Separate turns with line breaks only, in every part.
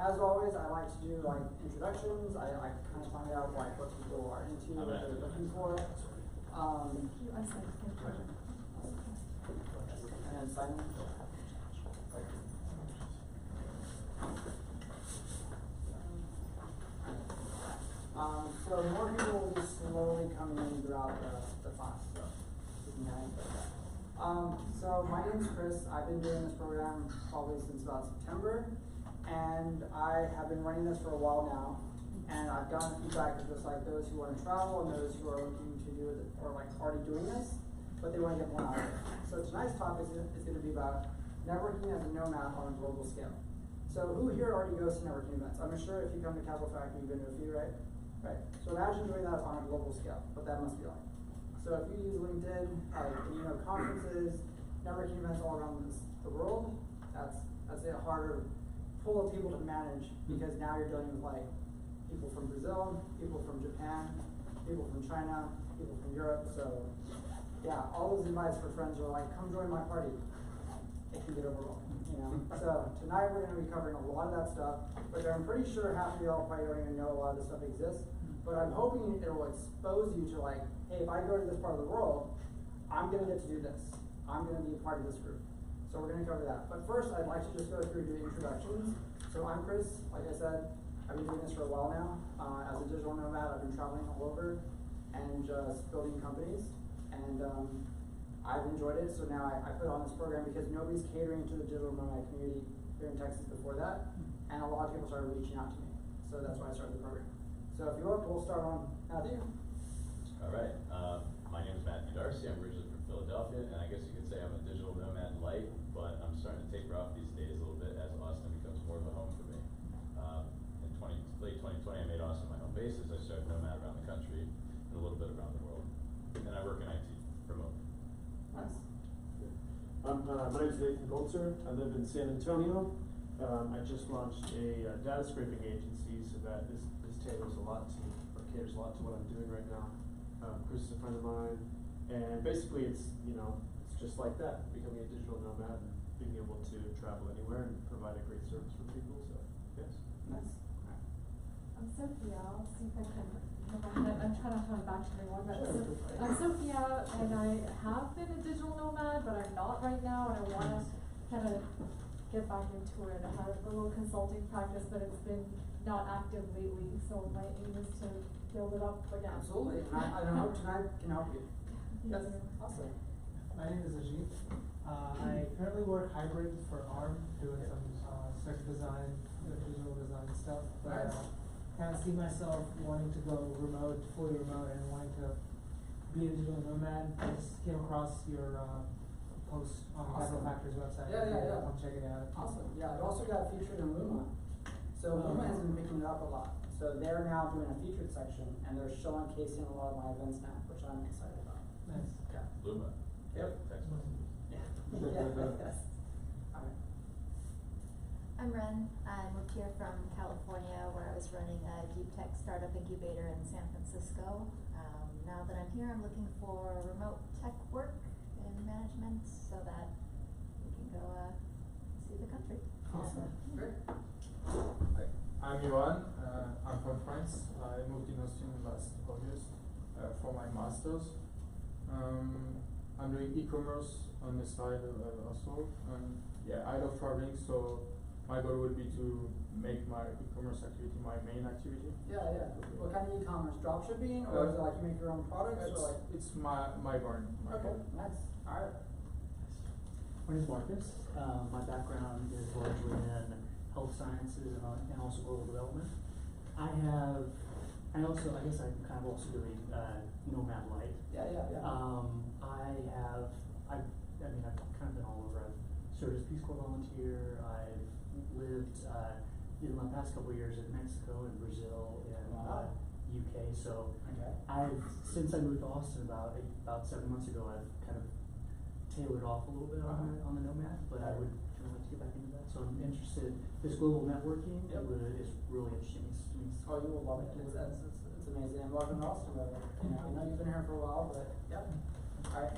as always, I like to do like introductions. I kind of find out like what people are into, what they're looking for. And then Simon. So more people will be slowly coming in throughout the class. So my name's Chris. I've been doing this program probably since about September, and I have been running this for a while now. And I've gotten feedback of just like those who want to travel and those who are looking to do it or like already doing this, but they want to get more out of it. So tonight's talk is going to be about networking as a nomad on a global scale. So who here already goes to networking events? I'm sure if you come to Capital Factory, you've been to a few, right? Right. So imagine doing that on a global scale, what that must be like. So if you use LinkedIn, conferences, networking events all around the world, that's a harder pool of people to manage because now you're dealing with like people from Brazil, people from Japan, people from China, people from Europe. So yeah, all those invites for friends are like, come join my party. It can get overwhelming, So tonight we're going to be covering a lot of that stuff, but I'm pretty sure half of y'all probably don't even know a lot of this stuff exists. But I'm hoping it will expose you to like, hey, if I go to this part of the world, I'm going to get to do this. I'm going to be a part of this group. So we're going to cover that. But first, I'd like to just go through the introductions. So I'm Chris. Like I said, I've been doing this for a while now. As a digital nomad, I've been traveling all over and just building companies. And I've enjoyed it. So now I put on this program because nobody's catering to the digital nomad community here in Texas before that. And a lot of people started reaching out to me. So that's why I started the program. So if you look, we'll start on Matthew.
All right. My name is Matthew Darcy. I'm originally from Philadelphia, and I guess you could say I'm a digital nomad light, but I'm starting to taper off these days a little bit as Austin becomes more of a home for me. In late 2020, I made Austin my home basis. I started Nomad around the country and a little bit around the world. And I work in IT remotely.
Nice.
My name is Nathan Goltzer. I live in San Antonio. I just launched a data scraping agency, so that this tailors a lot to, or caters a lot to what I'm doing right now. Chris is a friend of mine, and basically it's just like that, becoming a digital nomad and being able to travel anywhere and provide a great service for people. So yes.
Nice.
I'm Sophia. I'll see if I can. I'm trying not to come back to everyone, but I'm Sophia, and I have been a digital nomad, but I'm not right now, and I want to kind of get back into it. I had a little consulting practice, but it's been not active lately, so my aim is to build it up again.
Absolutely. I hope tonight can help you. Yes. Awesome.
My name is Ajit. I currently work hybrid for ARM, doing some circuit design, digital design stuff. But kind of see myself wanting to go remote, fully remote, and wanting to be a digital nomad. I just came across your post on Capital Factory's website.
Yeah.
Come check it out.
Awesome. Yeah, it also got featured in Luma. So Luma has been picking it up a lot. So they're now doing a featured section, and they're showcasing a lot of my events now, which I'm excited about.
Nice.
Okay.
Luma.
Yep.
Text message.
Yes. All right.
I'm Ren. I moved here from California, where I was running a deep tech startup incubator in San Francisco. Now that I'm here, I'm looking for remote tech work and management so that we can go see the country.
Awesome. Great.
I'm Ivan. I'm from France. I moved in Austin last August for my master's. I'm doing e-commerce on the side also. And yeah, I love traveling, so my goal would be to make my e-commerce activity my main activity.
Yeah. What kind of e-commerce? Dropshipping, or is it like you make your own products, or like?
It's my brand.
Okay. Nice. All right.
My name is Marcus. My background is largely in health sciences and also global development. I guess I'm kind of also doing Nomad Light.
Yeah.
I've kind of been all over. I've served as Peace Corps volunteer. I've lived in my past couple of years in Mexico and Brazil and UK. So since I moved to Austin about 7 months ago, I've kind of tailored off a little bit on the Nomad, but I would kind of like to get back into that. So I'm interested. This global networking is really interesting to me.
Oh, you will love it. It's amazing. And welcome to Austin, brother. I know you've been here for a while, but yeah. All right.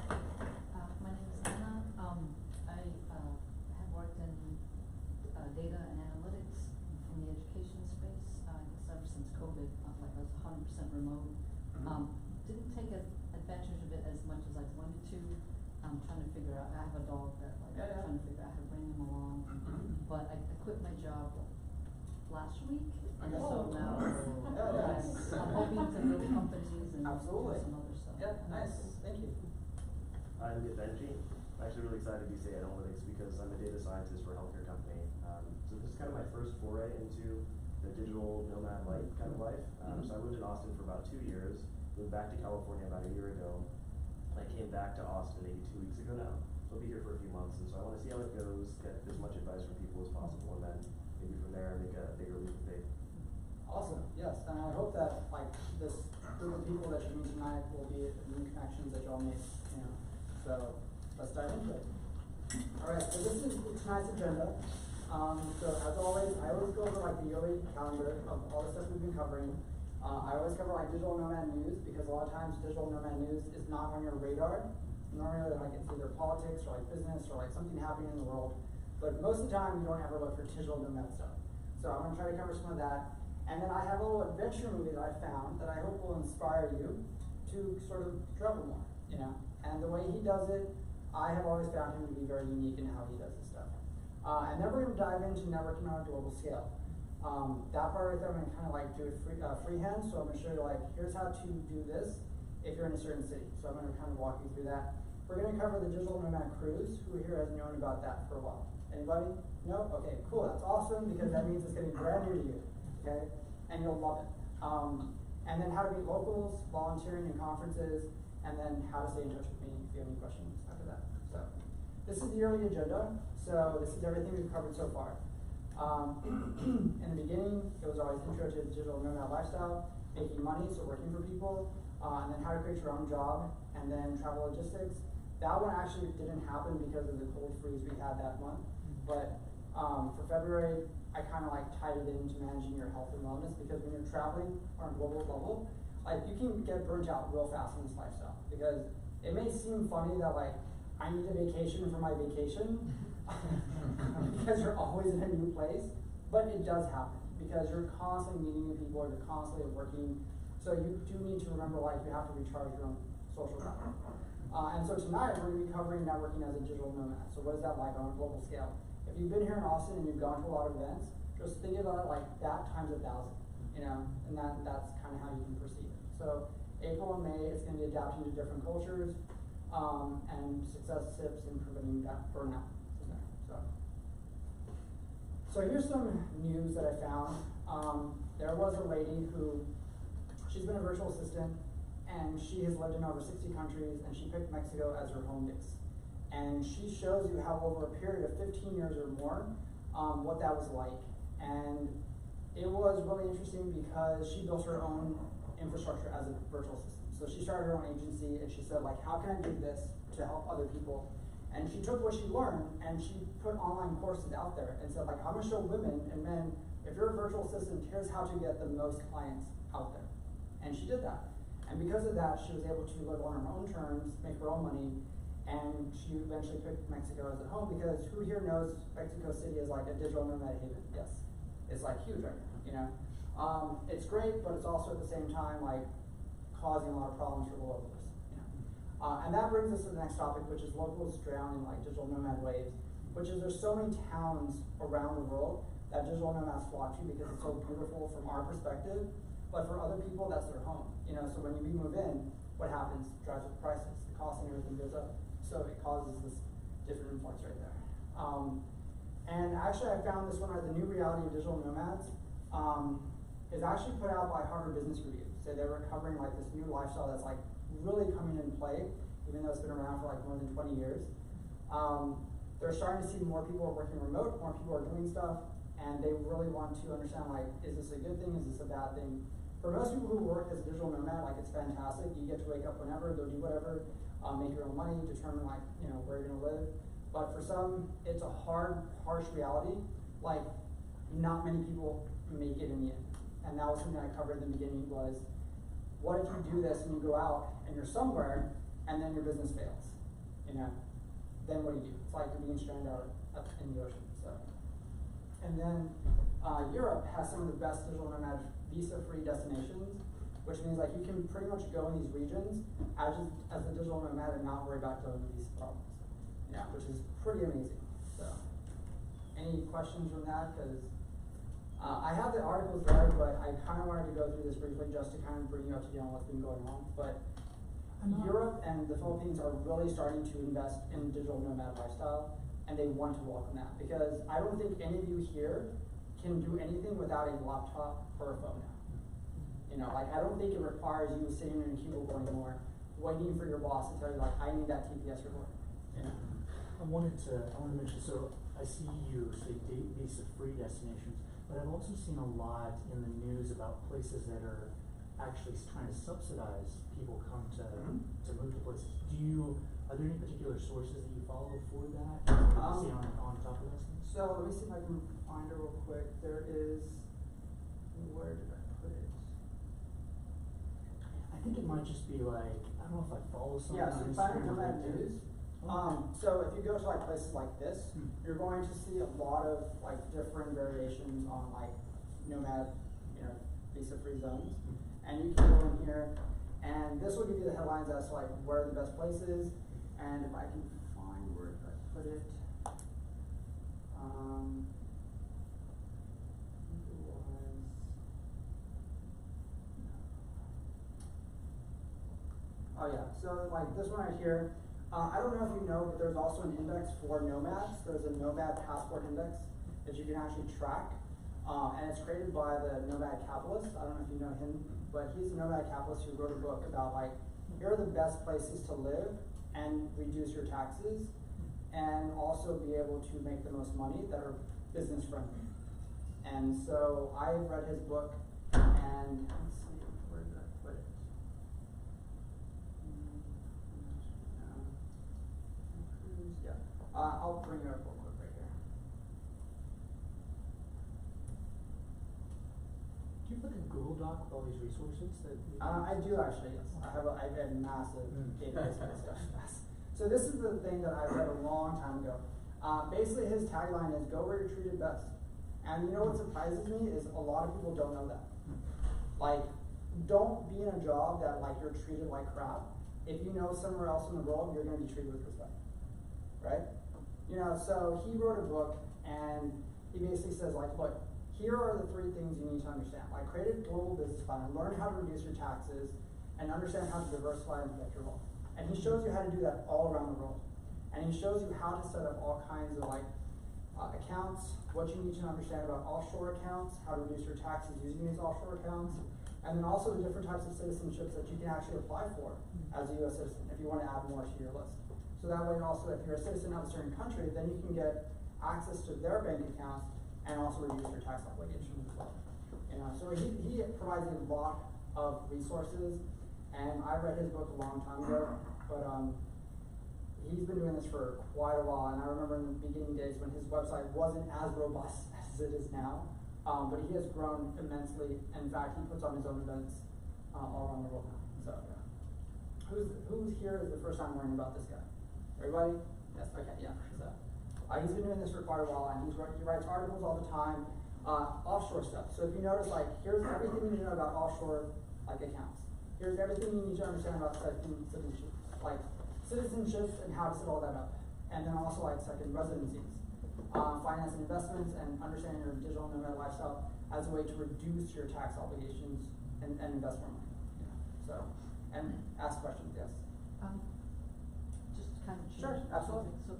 My name is Anna. I have worked in data and analytics in the like I was 100% remote. Didn't take advantage of it as much as I wanted to. I'm trying to figure out, I have a dog that like,
Yeah, yeah.
I'm trying to figure out how to bring him along. But I quit my job last week, and
Okay.
so now,
Yeah,
yes, I'm hoping to build companies and do
Absolutely.
some other stuff.
Yeah, nice, thank you.
I'm Benji. I'm actually really excited to be say analytics because I'm a data scientist for a healthcare company. So this is kind of my first foray into the digital nomad life kind of life. So I lived in Austin for about 2 years, moved back to California about a year ago. I came back to Austin maybe 2 weeks ago now. So I'll be here for a few months, and so I want to see how it goes, get as much advice from people as possible, and then maybe from there make a bigger leap of faith.
Awesome, yes, and I hope that like this group of people that you meet tonight will be new connections that y'all make, you know. So let's dive into it. Alright, so this is tonight's agenda. So as always, I always go over like the yearly calendar of all the stuff we've been covering. I always cover like digital nomad news because a lot of times digital nomad news is not on your radar. Normally like it's either politics or like business or like something happening in the world. But most of the time you don't ever look for digital nomad stuff. So I'm gonna try to cover some of that. And then I have a little adventure movie that I found that I hope will inspire you to sort of travel more, you know. And the way he does it, I have always found him to be very unique in how he does his stuff. And then we're going to dive into networking on a global scale. That part right there, I'm going to kind of like do it freehand. So I'm going to show you like, here's how to do this if you're in a certain city. So I'm going to kind of walk you through that. We're going to cover the digital nomad cruise. Who here has known about that for a while? Anybody? No? Okay, cool. That's awesome because that means it's going to be brand new to you. Okay? And you'll love it. And then how to meet locals, volunteering in conferences, and then how to stay in touch with me if you have any questions after that. So this is the yearly agenda. So this is everything we've covered so far. In the beginning, it was always intro to digital nomad lifestyle, making money, so working for people, and then how to create your own job, and then travel logistics. That one actually didn't happen because of the cold freeze we had that month. But for February, I kind of like tied it into managing your health and wellness because when you're traveling on a global level, like you can get burnt out real fast in this lifestyle because it may seem funny that like I need a vacation for my vacation because you're always in a new place, but it does happen because you're constantly meeting new people, you're constantly working, so you do need to remember like you have to recharge your own social battery. And so tonight we're going to be covering networking as a digital nomad. So what is that like on a global scale? If you've been here in Austin and you've gone to a lot of events, just think about it like that times 1,000, you know, and that's kind of how you can perceive it. So April and May, it's going to be adapting to different cultures and success tips in preventing that burnout. So here's some news that I found. There was a lady who, she's been a virtual assistant and she has lived in over 60 countries and she picked Mexico as her home base. And she shows you how over a period of 15 years or more, what that was like. And it was really interesting because she built her own infrastructure as a virtual assistant. So she started her own agency and she said like, how can I do this to help other people? And she took what she learned and she put online courses out there and said like, I'm gonna show women and men, if you're a virtual assistant, here's how to get the most clients out there. And she did that. And because of that, she was able to live on her own terms, make her own money, and she eventually picked Mexico as a home because who here knows Mexico City is like a digital nomad haven? Yes. It's like huge right now, you know? It's great, but it's also at the same time like causing a lot of problems for the locals, you know? And that brings us to the next topic, which is locals drown in like digital nomad waves, which is there's so many towns around the world that digital nomads flock to because it's so beautiful from our perspective, but for other people, that's their home, you know? So when you move in, what happens? Drives up the prices, the cost and everything goes up. So it causes this different influx right there. And actually I found this one, the new reality of digital nomads, is actually put out by Harvard Business Review. So they were covering like this new lifestyle that's like really coming into play, even though it's been around for like more than 20 years. They're starting to see more people are working remote, more people are doing stuff, and they really want to understand like, is this a good thing, is this a bad thing? For most people who work as a digital nomad, like it's fantastic. You get to wake up whenever, go do whatever, make your own money, determine like, you know, where you're gonna live. But for some, it's a hard, harsh reality. Like, not many people make it in the end. And that was something I covered in the beginning was, what if you do this and you go out and you're somewhere and then your business fails, you know? Then what do you do? It's like you're being stranded out in the ocean, so. And then Europe has some of the best digital nomad visa-free destinations, which means like you can pretty much go in these regions as a digital nomad and not worry about dealing with visa problems. Yeah, which is pretty amazing. So, any questions from that? Because I have the articles there, but I kind of wanted to go through this briefly just to kind of bring you up to date on what's been going on. But Europe and the Philippines are really starting to invest in digital nomad lifestyle, and they want to welcome that because I don't think any of you here can do anything without a laptop or a phone now. You know, like I don't think it requires you sitting in a cubicle anymore, waiting for your boss to tell you like I need that TPS report. You know?
I wanted to mention, so I see you say visa-free destinations, but I've also seen a lot in the news about places that are actually trying to subsidize people come to move to places. Are there any particular sources that you follow for that? See on top of this?
So let me see if I can find it real quick. There is, where did I put it?
I think it might just be like, I don't know if I follow something
Yeah, so
on
Planet
Instagram or
Nomad
LinkedIn.
News.
Okay.
So if you go to like places like this, you're going to see a lot of like different variations on like nomad, you know, visa-free zones. And you can go in here, and this will give you the headlines as to like where are the best places, and if I can find where I put it. Oh yeah, so like this one right here, I don't know if you know, but there's also an index for nomads. There's a Nomad Passport Index that you can actually track, and it's created by the Nomad Capitalist. I don't know if you know him, but he's a Nomad Capitalist who wrote a book about like, here are the best places to live and reduce your taxes, and also be able to make the most money that are business friendly. And so I read his book, and let's see, where did I put it? Yeah, I'll bring it up real quick right here.
Do you have like a Google Doc with all these resources that you
I do actually, yes. I have a massive database of discussion. So this is the thing that I read a long time ago. Basically his tagline is go where you're treated best. And you know what surprises me is a lot of people don't know that. Like, don't be in a job that like you're treated like crap. If you know somewhere else in the world, you're gonna be treated with respect. Right? You know, so he wrote a book and he basically says like, look, here are the 3 things you need to understand. Like create a global business plan, learn how to reduce your taxes, and understand how to diversify and protect your wealth. And he shows you how to do that all around the world. And he shows you how to set up all kinds of like accounts, what you need to understand about offshore accounts, how to reduce your taxes using these offshore accounts, and then also the different types of citizenships that you can actually apply for as a U.S. citizen if you want to add more to your list. So that way also if you're a citizen of a certain country, then you can get access to their bank accounts and also reduce your tax obligations as well. You know, so he provides a lot of resources, and I read his book a long time ago, but he's been doing this for quite a while, and I remember in the beginning days when his website wasn't as robust as it is now, but he has grown immensely. In fact, he puts on his own events all around the world now. So, yeah. Who's here is the first time learning about this guy? Everybody? Yes. Okay. Yeah. So, he's been doing this for quite a while, and he writes articles all the time, offshore stuff. So if you notice, like, here's everything you need to know about offshore like accounts. Here's everything you need to understand about citizenship, like citizenships and how to set all that up, and then also like second residencies, finance and investments, and understanding your digital nomad lifestyle as a way to reduce your tax obligations and invest more money. Yeah. So, and ask questions. Yes.
Just kind of change.
Sure, absolutely.
So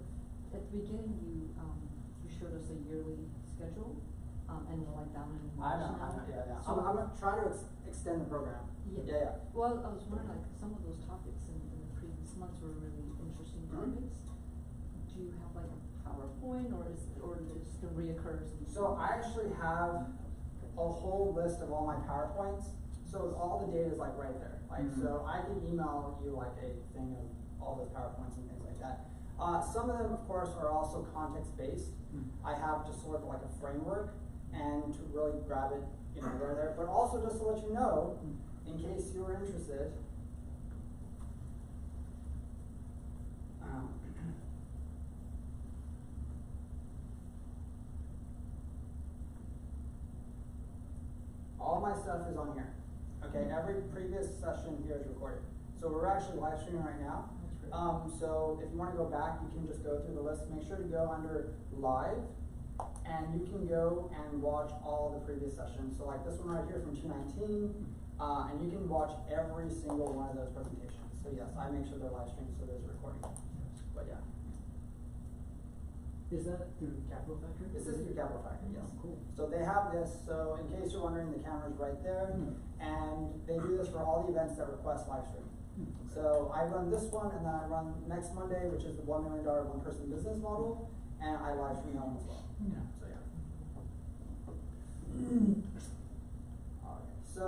at the beginning, you showed us a yearly schedule, and we're like down in March now.
Yeah.
So
I'm gonna try to extend the program. Yeah.
Well, I was wondering, like, some of those topics in the previous months were really interesting topics. Do you have like a PowerPoint, or is it just gonna reoccur?
So I actually have a whole list of all my PowerPoints. So all the data is like right there. Like so I can email you like a thing of all those PowerPoints and things like that. Some of them, of course, are also context-based. I have just sort of like a framework, and to really grab it, you know, there. But also just to let you know, in case you were interested, all my stuff is on here. Okay, every previous session here is recorded. So we're actually live streaming right now. So if you want to go back, you can just go through the list. Make sure to go under live, and you can go and watch all the previous sessions. So like this one right here from 2019, and you can watch every single one of those presentations. So yes, I make sure they're live streamed, so there's a recording. But yeah.
Is that through Capital Factory?
This is through Capital Factory, yes.
Oh, cool.
So they have this, so in case you're wondering, the camera's right there, and they do this for all the events that request live streaming. So I run this one, and then I run next Monday, which is the $1 million one-person business model, and I live stream that one as well.
Yeah.
So yeah. Alright, so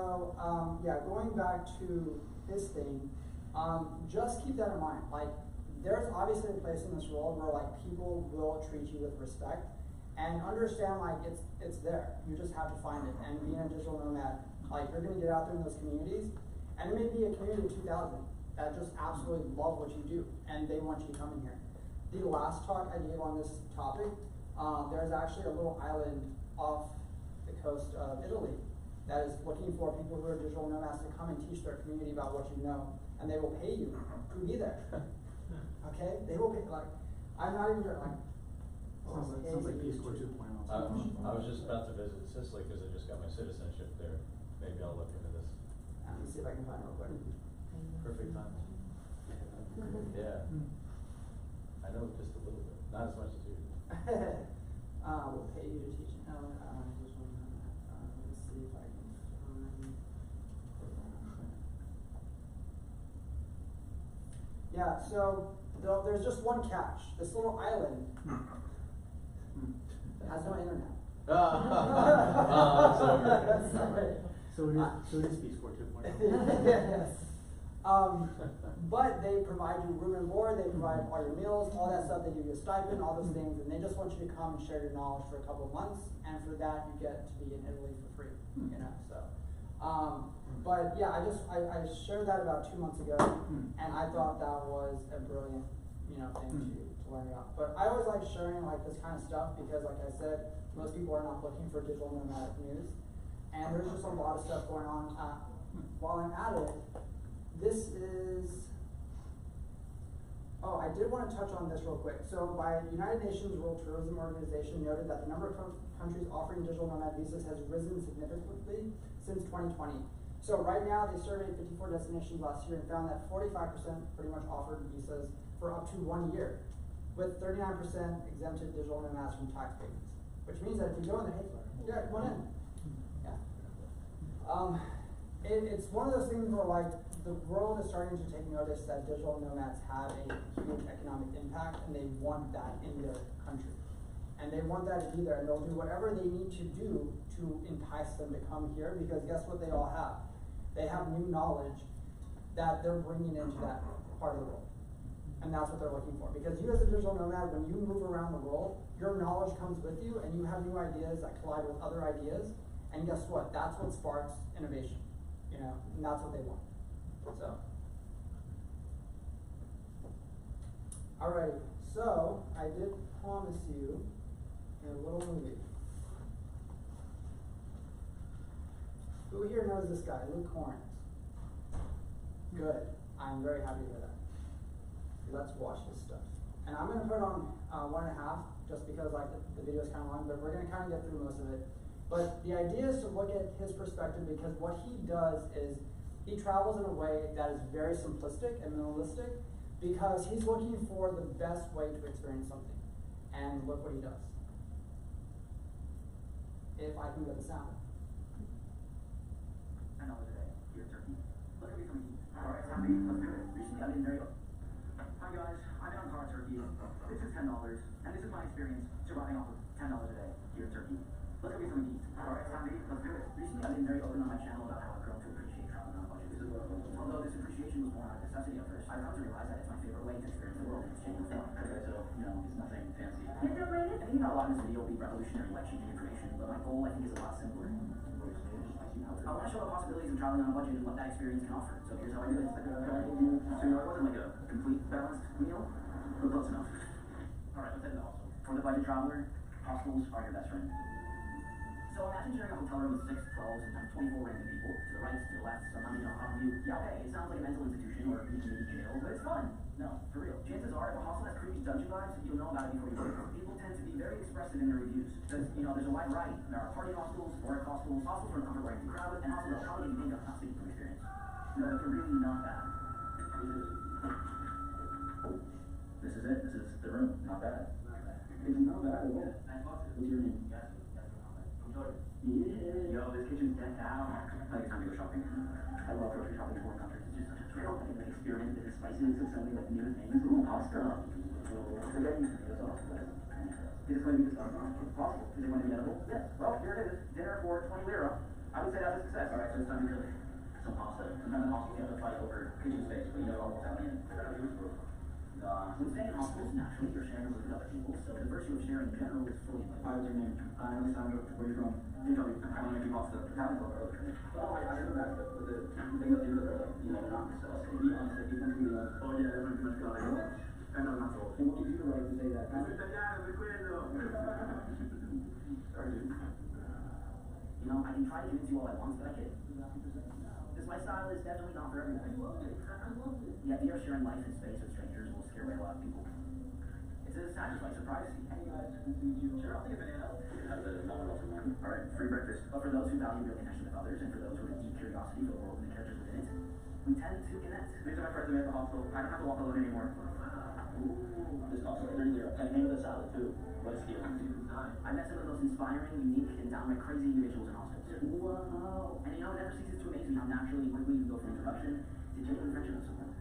yeah, going back to his thing, just keep that in mind. Like, there's obviously a place in this world where like people will treat you with respect, and understand like it's there. You just have to find it. And being a digital nomad, like you're gonna get out there in those communities, and it may be a community of 2,000 that just absolutely love what you do, and they want you to come in here. The last talk I gave on this topic, there's actually a little island off the coast of Italy that is looking for people who are digital nomads to come and teach their community about what you know, and they will pay you to be there. Okay, they will pay, like, I'm not even like.
Sounds like Peace Corps 2.0.
I was just about to visit Sicily because I just got my citizenship there. Maybe I'll look into this.
Let me see if I can find it real quick.
Perfect time. Yeah. I know just a little bit, not as much as you.
We'll pay you to teach. Let me see if I can find. Yeah, so there's just one catch. This little island has no internet.
So it is Peace Corps 2.0.
Yes. But they provide you room and board, they provide all your meals, all that stuff, they give you a stipend, all those things, and they just want you to come and share your knowledge for a couple of months, and for that you get to be in Italy for free, you know, so. But yeah, I shared that about 2 months ago, and I thought that was a brilliant, you know, thing to learn about. But I always like sharing like this kind of stuff because, like I said, most people are not looking for digital nomadic news, and there's just a lot of stuff going on. While I'm at it, this is. Oh, I did want to touch on this real quick. So, by United Nations World Tourism Organization noted that the number of countries offering digital nomad visas has risen significantly since 2020. So right now, they surveyed 54 destinations last year and found that 45% pretty much offered visas for up to 1 year, with 39% exempted digital nomads from tax payments. Which means that if you go in there, hey, yeah, come on in. Yeah. It's one of those things where like the world is starting to take notice that digital nomads have a huge economic impact, and they want that in their country. And they want that to be there, and they'll do whatever they need to do to entice them to come here, because guess what they all have? They have new knowledge that they're bringing into that part of the world. And that's what they're looking for. Because you as a digital nomad, when you move around the world, your knowledge comes with you, and you have new ideas that collide with other ideas, and guess what? That's what sparks innovation, you know, and that's what they want. So, alrighty, so I did promise you a little movie. Who here knows this guy, Luke Corinth? Good, I'm very happy to hear that. Let's watch this stuff. And I'm gonna put on 1.5, just because like the video is kind of long, but we're gonna kind of get through most of it. But the idea is to look at his perspective, because what he does is he travels in a way that is very simplistic and minimalistic, because he's looking for the best way to experience something. And look what he does. If I can get the sound.
$10 a day here in Turkey. Look at me coming. Alright, happy, let's do it. Recently I've been very. Hi guys, I'm in Ankara, Turkey. This is $10, and this is my experience surviving off of $10 a day here in Turkey. Look at me coming. Alright, happy, let's do it. Recently I've been very open on my channel about how I've grown to appreciate traveling on a budget. Although this appreciation was born out of necessity at first, I've come to realize that it's my favorite way to experience the world. It's genuine fun. Okay, so, you know, it's nothing fancy. I think about a lot in this video will be revolutionary, life-changing information, but my goal, I think, is a lot simpler. I want to show the possibilities of traveling on a budget and what that experience can offer. So here's how I do it. So, you know, it wasn't like a complete balanced meal, but close enough. Alright, let's head into hostel. For the budget traveler, hostels are your best friend. So So imagine sharing a hotel room with 6, 12, sometimes 24 random people, to the right, to the left, sometimes on top of you. Yeah, okay, it sounds like a mental institution or a mini jail, but it's fun. No, for real. Chances are, if a hostel has creepy dungeon vibes, you'll know about it before you go. People tend to be very expressive in their reviews. Because, there's a wide variety. There are party hostels, work hostels, hostels for comfort where it's crowded, and hostels that'll probably give you not speaking from experience. No, but they're really not bad. This is it. This is the room. Not bad. It's not bad at all. What's your name? Yeah. Yo, this kitchen's decked out. I think it's time to go shopping. I love grocery shopping in foreign countries. It's just such a thrill. I get to experiment the spices of so many new things. Ooh, pasta. So getting used to this also. Is it going to be disgusting? It's possible. Is it going to be edible? Yes. Well, here it is. Dinner for 20 lira. I would say that's a success. Alright, so it's time to grill some pasta. Sometimes in hostels you have to fight over kitchen space, but you know it all works out in the end. When staying in hostels, naturally you're sharing with other people, so the virtue of sharing in general is fully invited. Hi, what's your name? I'm Alessandro. Where are you from? Italy. I want to make you pasta. Italian or earlier? Oh, I know that, but the thing that you look at, they're not so to be honest, you tend to be like, oh yeah, they're pretty much gone. I know, not so. And what gives you the right to say that? I'm Italiano, per quello. Sorry, dude. I can try to convince you all I want, but I can't. This lifestyle is definitely not for everyone. The idea of sharing life and space with strangers will scare away a lot of people. It's a sacrifice of privacy. Hey guys, good to meet you. Sure, I'll take a banana. Alright, free breakfast. But for those who value real connection with others, and for those who have a deep curiosity for the world and the characters within it, we tend to connect. These are my friends at the hospital. I don't have to walk alone anymore. Ooh, this also is really clear. Can I hang with a salad too? What is here? I met some of the most inspiring, unique, and downright crazy individuals in hospitals. Wow. And it never ceases to amaze me how naturally and quickly you can go from introduction to genuine friendship with someone.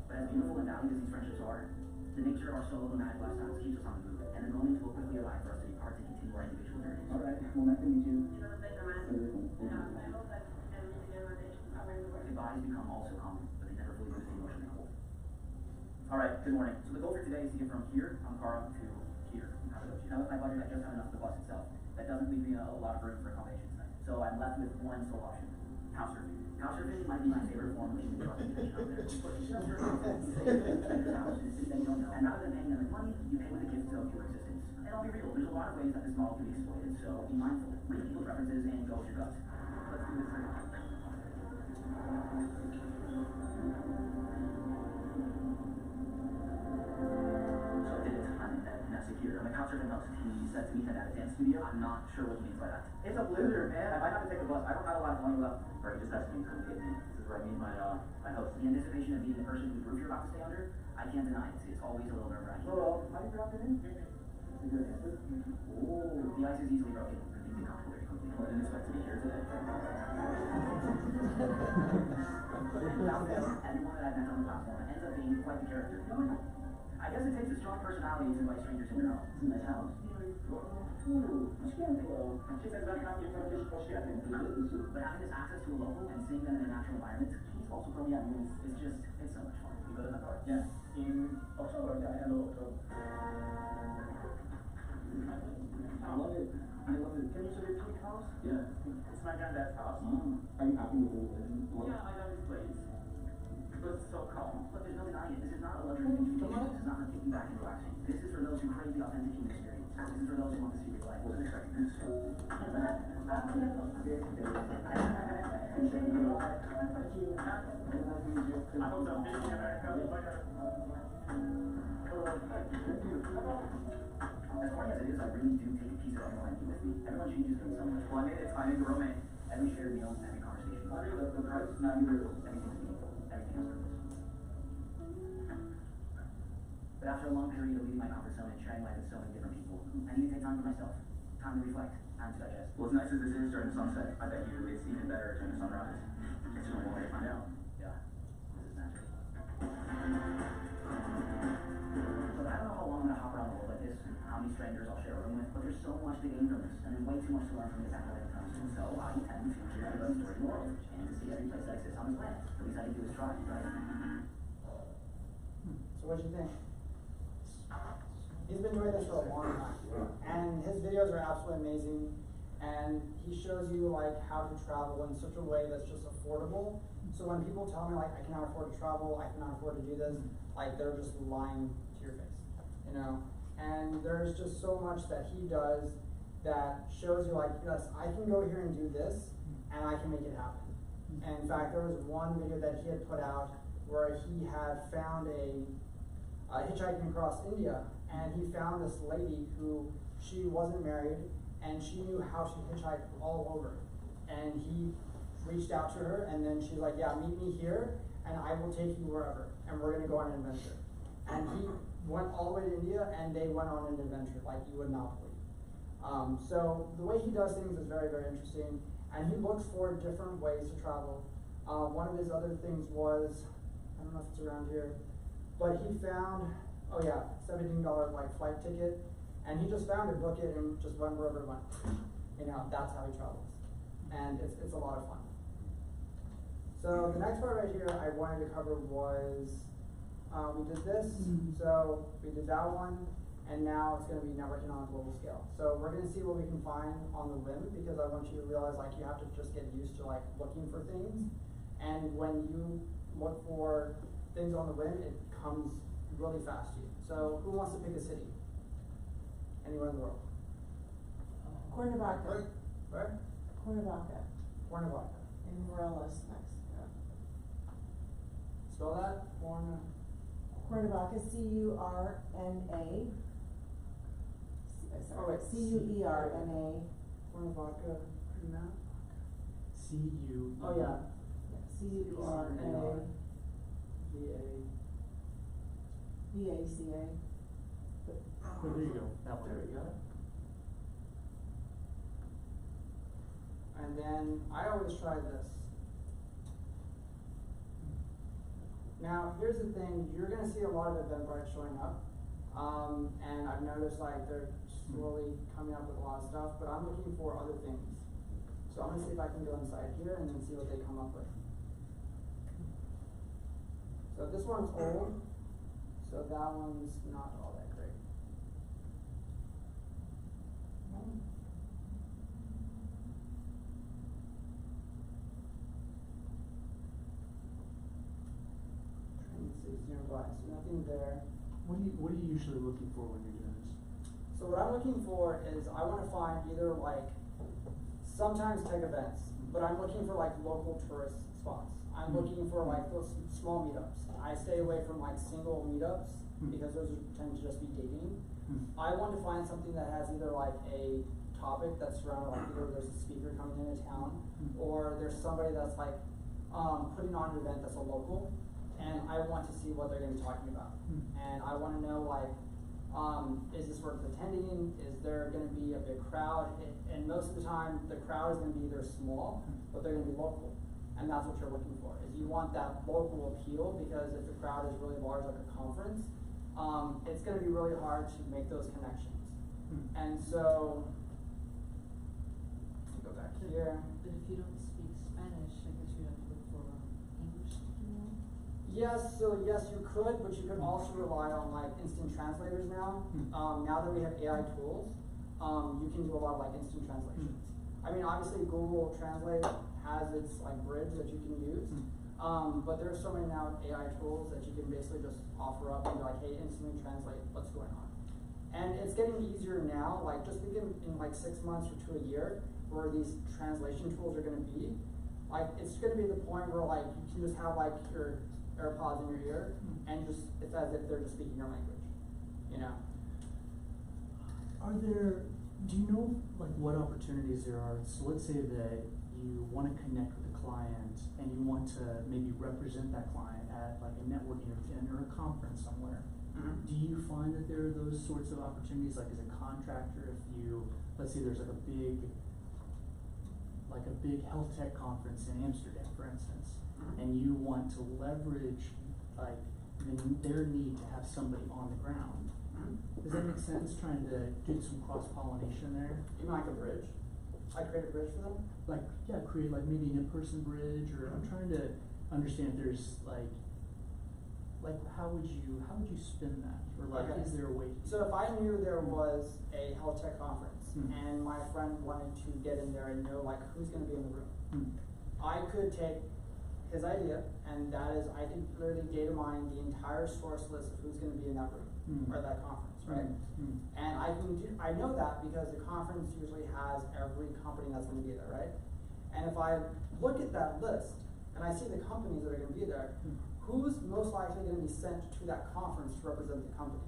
But as beautiful and valued as these friendships are, the nature of our solo nomadic lifestyles keeps us on the move, and the moments will quickly arrive for us to depart to continue our individual journeys. Alright, well, nice to meet you. Goodbyes become all so common, but they never fully lose the emotion they hold. Alright, good morning. So the goal for today is to get from here, Ankara, to here, in Cappadocia. Now with my budget, I just have enough for the bus itself. That doesn't leave me a lot of room for accommodation tonight. So I'm left with one sole option. House surfing. House surfing might be my favorite form of human trust and connection out there. And rather than paying them with money, you pay with the gift of your existence. And I'll be real, there's a lot of ways that this model can be exploited, so be mindful. Read people's references and go with your gut. Let's do this. So I did it. I'm Nasir. I'm a couch surfing host. He said to me that at a dance studio. I'm not sure what he means by that. It's a blizzard, man. I might have to take a bus. I don't have a lot of money left. Or he just has to be come get me. This is where I meet my host. The anticipation of meeting the person whose roof you're about to stay under, I can't deny it. It's always a little nerve-wracking. Well, how do you drop it in? Is it answer? Oh, the ice is easily broken. I think we come very quickly. I didn't expect to be here today. Everyone that I've met on the platform ends up being quite the character. I guess it takes a strong personality to invite strangers into your home. It's a nice house. But having this access to a local and seeing them in a natural environment, he's also from the animals. It's so much fun. You go to the park? Yeah. In October, I had October. I love it. I love it. Can you show your tweet house? Yeah. It's my granddad's house. Are you happy with it? Yeah, I love this place. But it's so calm. But there's no denying it. This is not a luxury vacation. This is not for kicking back and relaxing. This is for those who crave the authentic human experience. This is for those who want to see real life. Wasn't expecting this. I hope so. As corny as it is, I really do take a piece of everyone I do with me. Everyone changes me so much. Well, I made it time into romance. Every shared meal, every conversation. The price, not euros. Everything's meaningful. Everything has purpose. But after a long period of leaving my comfort zone and sharing life with so many different people, I need to take time for myself. Time to reflect. Time to digest. Well, as nice as this is during the sunset, I bet you it's even better during the sunrise. It's just one way to find out. Yeah. This is magic. So I don't know how long I'm gonna hop around the world like this, and how many strangers I'll share a room with, but there's so much to gain from this, and there's way too much to learn from this after it comes to. So I intend to share every story in the world, and to see every place that exists on this planet. The least I can do is try, right?
So what'd you think? He's been doing this for a long time, and his videos are absolutely amazing, and he shows you like how to travel in such a way that's just affordable. So when people tell me like I cannot afford to travel, I cannot afford to do this, like they're just lying to your face, you know. And there's just so much that he does that shows you like, yes, I can go here and do this, and I can make it happen. And in fact, there was one video that he had put out where he had found a hitchhiking across India, and he found this lady who she wasn't married, and she knew how she hitchhiked all over. And he reached out to her, and then she's like, yeah, meet me here, and I will take you wherever, and we're gonna go on an adventure. And he went all the way to India, and they went on an adventure like you would not believe. So the way he does things is very, very interesting, and he looks for different ways to travel. One of his other things was, I don't know if it's around here, but he found, oh yeah, $17 like flight ticket, and he just found it, book it, and just went wherever it went. You know, that's how he travels, and it's a lot of fun. So the next part right here I wanted to cover was, we did this, so we did that one, and now it's going to be networking on a global scale. So we're going to see what we can find on the limb, because I want you to realize like you have to just get used to like looking for things, and when you look for things on the limb, it comes really fast to you. So who wants to pick a city? Anyone in the world?
Cuernavaca.
Where?
Cuernavaca.
Cuernavaca.
In Morelos, Mexico.
Spell that.
Cuernavaca, C-U-R-N-A.
Oh, wait.
C-U-E-R-N-A.
Cuernavaca.
C-U.
Oh yeah.
C-U-E-R-N-A.
V-A.
V-A-C-A.
Oh, there you go. That one.
There we go. And then I always try this. Now, here's the thing, you're gonna see a lot of Eventbrite showing up. And I've noticed like they're slowly coming up with a lot of stuff, but I'm looking for other things. So I'm gonna see if I can go inside here and then see what they come up with. So this one's old, so that one's not all that great. Nearby, so nothing there.
What are you usually looking for when you're doing this?
So what I'm looking for is I want to find either like sometimes tech events, but I'm looking for like local tourist spots. I'm looking for like those small meetups. I stay away from like single meetups because those tend to just be dating. I want to find something that has either like a topic that's surrounded like either there's a speaker coming into town or there's somebody that's like putting on an event that's a local. And I want to see what they're going to be talking about. And I want to know, like, is this worth attending? Is there going to be a big crowd? And most of the time, the crowd is going to be either small, but they're going to be local. And that's what you're looking for, is you want that local appeal, because if the crowd is really large, like a conference, it's going to be really hard to make those connections. And so, go back here.
But if you don't speak Spanish, I guess you have to look for English speaking one?
Yes, so yes, you could, but you could also rely on like instant translators now. Now that we have AI tools, you can do a lot of like instant translations. I mean, obviously Google Translate has its like bridge that you can use, but there's so many now AI tools that you can basically just offer up and be like, hey, instantly translate what's going on. And it's getting easier now, like just think in like 6 months or to a year where these translation tools are gonna be, like it's gonna be the point where like you can just have like your AirPods in your ear, and just it's as if they're just speaking your language, you know.
Do you know like what opportunities there are? So let's say that you want to connect with a client and you want to maybe represent that client at like a networking event or a conference somewhere. Do you find that there are those sorts of opportunities, like as a contractor, if you, let's say there's like a big health tech conference in Amsterdam, for instance, and you want to leverage like their need to have somebody on the ground. Does that make sense? Trying to do some cross-pollination there?
You mean like a bridge? I create a bridge for them?
Like, yeah, create like maybe an in-person bridge, or I'm trying to understand if there's like how would you spin that? Or like,
Okay.
is there a way to
So if I knew there was a health tech conference and my friend wanted to get in there and know like who's gonna be in the room, I could take his idea, and that is I can literally data mine the entire source list of who's gonna be in that room, or that conference, right? And I know that because the conference usually has every company that's gonna be there, right? And if I look at that list, and I see the companies that are gonna be there, who's most likely gonna be sent to that conference to represent the company?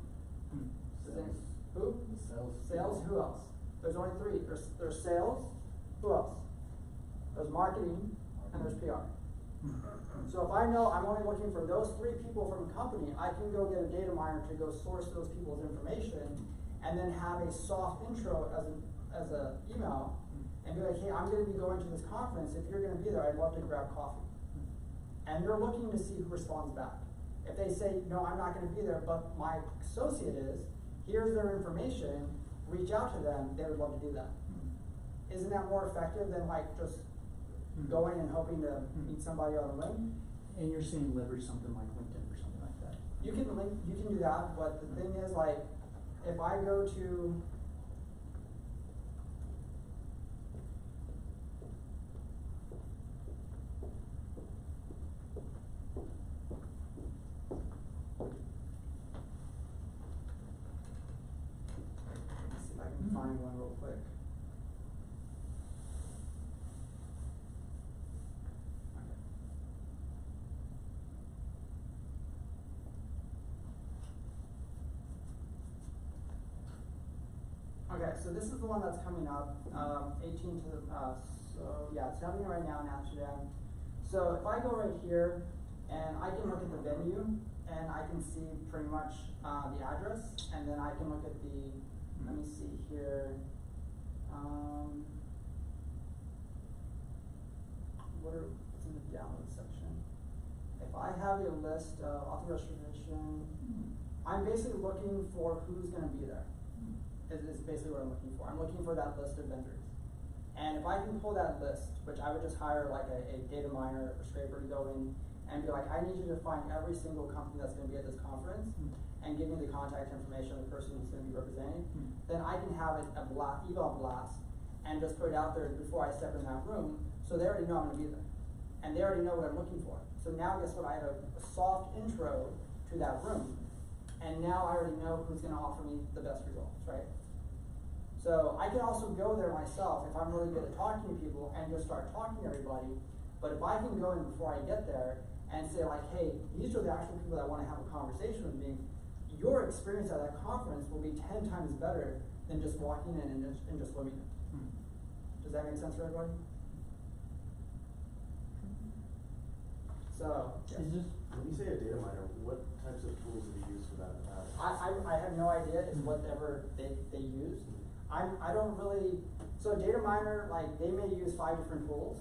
Sales.
Who?
Sales.
Sales, who else? There's only three. There's sales, who else? There's marketing, and there's PR. So if I know I'm only looking for those three people from a company, I can go get a data miner to go source those people's information, and then have a soft intro as a email, and be like, hey, I'm gonna be going to this conference. If you're gonna be there, I'd love to grab coffee. And they're looking to see who responds back. If they say, no, I'm not gonna be there, but my associate is, here's their information, reach out to them, they would love to do that. Isn't that more effective than like just going and hoping to meet somebody on a limb?
And you're saying leverage something like LinkedIn or something like that?
You can do that, but the thing is, like, if I go to let's see if I can find one real quick. Okay, so this is the one that's coming up, 18 to, so yeah, it's happening right now in Amsterdam. So if I go right here, and I can look at the venue, and I can see pretty much the address, and then I can look at the, let me see here, what's in the download section? If I have a list of author reservation, I'm basically looking for who's gonna be there. Is basically what I'm looking for. I'm looking for that list of vendors. And if I can pull that list, which I would just hire like a data miner or scraper to go in and be like, I need you to find every single company that's gonna be at this conference and give me the contact information of the person who's gonna be representing, then I can have it email blast and just put it out there before I step in that room, so they already know I'm gonna be there. And they already know what I'm looking for. So now guess what, I have a soft intro to that room. And now I already know who's gonna offer me the best results, right? So I can also go there myself if I'm really good at talking to people and just start talking to everybody. But if I can go in before I get there and say like, hey, these are the actual people that wanna have a conversation with me, your experience at that conference will be 10 times better than just walking in and just living it. Does that make sense for everybody? So, yeah.
Is this, when you say a data miner, what types of tools have you used for that in the past?
I have no idea. It's whatever they use. I don't really, so a data miner, like, they may use 5 different tools.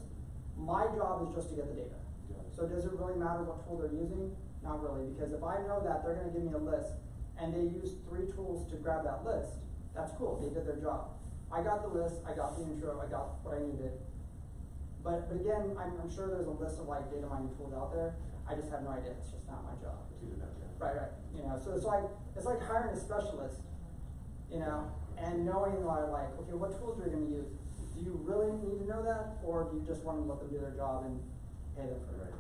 My job is just to get the data. So does it really matter what tool they're using? Not really, because if I know that they're gonna give me a list and they use 3 tools to grab that list, that's cool, they did their job. I got the list, I got the intro, I got what I needed. But again, I'm sure there's a list of like data mining tools out there. I just have no idea, it's just not my job. Right, you know, so it's like hiring a specialist, you know, and knowing like, okay, what tools are you gonna use? Do you really need to know that, or do you just want to let them do their job and pay them for it?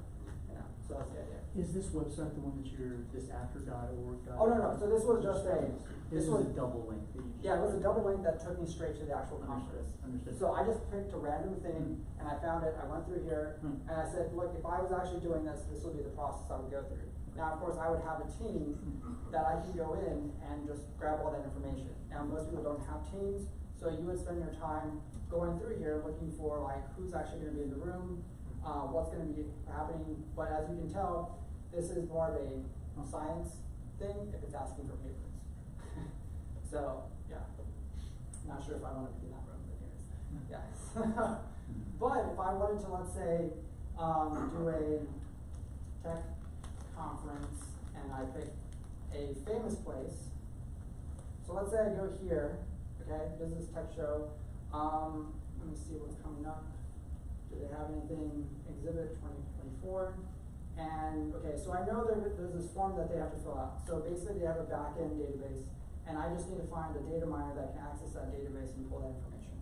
You know, so that's the idea.
Is this website the one that this after.org guy?
Oh, no, so this was just
This was a double link that you just.
Yeah, it was a double link that took me straight to the actual conference.
Understood.
So I just picked a random thing, and I found it, I went through here, and I said, look, if I was actually doing this, this would be the process I would go through. Now, of course, I would have a team that I can go in and just grab all that information. Now, most people don't have teams, so you would spend your time going through here looking for like who's actually gonna be in the room, what's gonna be happening, but as you can tell, this is more of a science thing if it's asking for papers. So, yeah, not sure if I want to be in that room, but anyways, yeah. But if I wanted to, let's say, do a tech conference and I pick a famous place, so let's say I go here, okay, business tech show, let me see what's coming up. Do they have anything, exhibit 2024? And, okay, so I know there's this form that they have to fill out. So basically they have a back-end database, and I just need to find a data miner that can access that database and pull that information.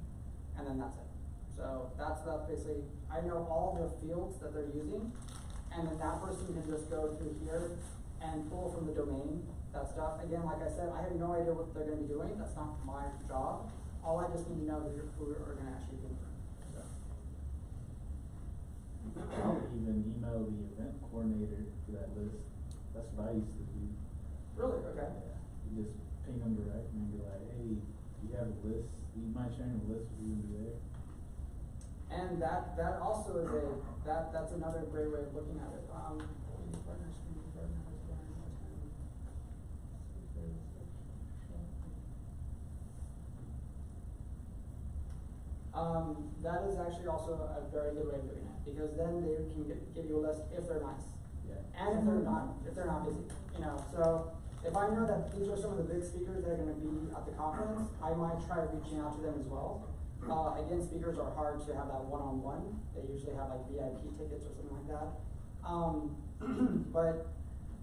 And then that's it. So that's basically, I know all the fields that they're using, and then that person can just go through here and pull from the domain that stuff. Again, like I said, I have no idea what they're gonna be doing, that's not my job. All I just need to know is who are gonna actually be in the room, so.
I'll even email the event coordinator for that list. That's what I used to do.
Really? Okay.
Yeah. You just ping them direct and be like, hey, you have a list, do you mind sharing a list with you and be there?
And that also is that's another great way of looking at it. That is actually also a very good way of doing it, because then they can give you a list if they're nice.
Yeah.
And if they're not busy, you know, so if I know that these are some of the big speakers that are gonna be at the conference, I might try reaching out to them as well. Again, speakers are hard to have that one-on-one. They usually have like VIP tickets or something like that. But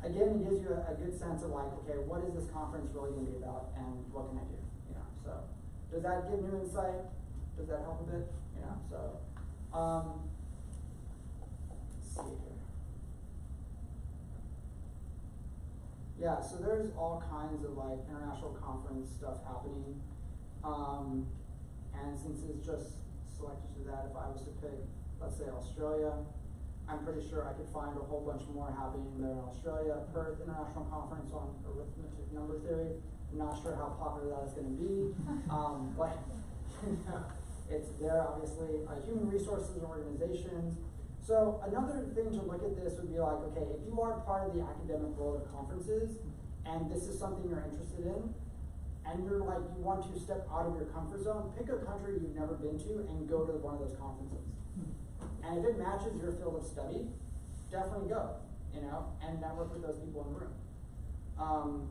again, it gives you a good sense of like, okay, what is this conference really gonna be about, and what can I do? You know, so does that give new insight? Does that help a bit? You know, so let's see here. Yeah, so there's all kinds of like international conference stuff happening. And since it's just selected to that, if I was to pick, let's say Australia, I'm pretty sure I could find a whole bunch more happening there in Australia. Perth International Conference on Arithmetic Number Theory. I'm not sure how popular that is going to be, but it's there, obviously. Human resources organizations. So another thing to look at this would be like, okay, if you are part of the academic world of conferences, and this is something you're interested in, and you're like, you want to step out of your comfort zone, pick a country you've never been to and go to one of those conferences. And if it matches your field of study, definitely go, you know, and network with those people in the room.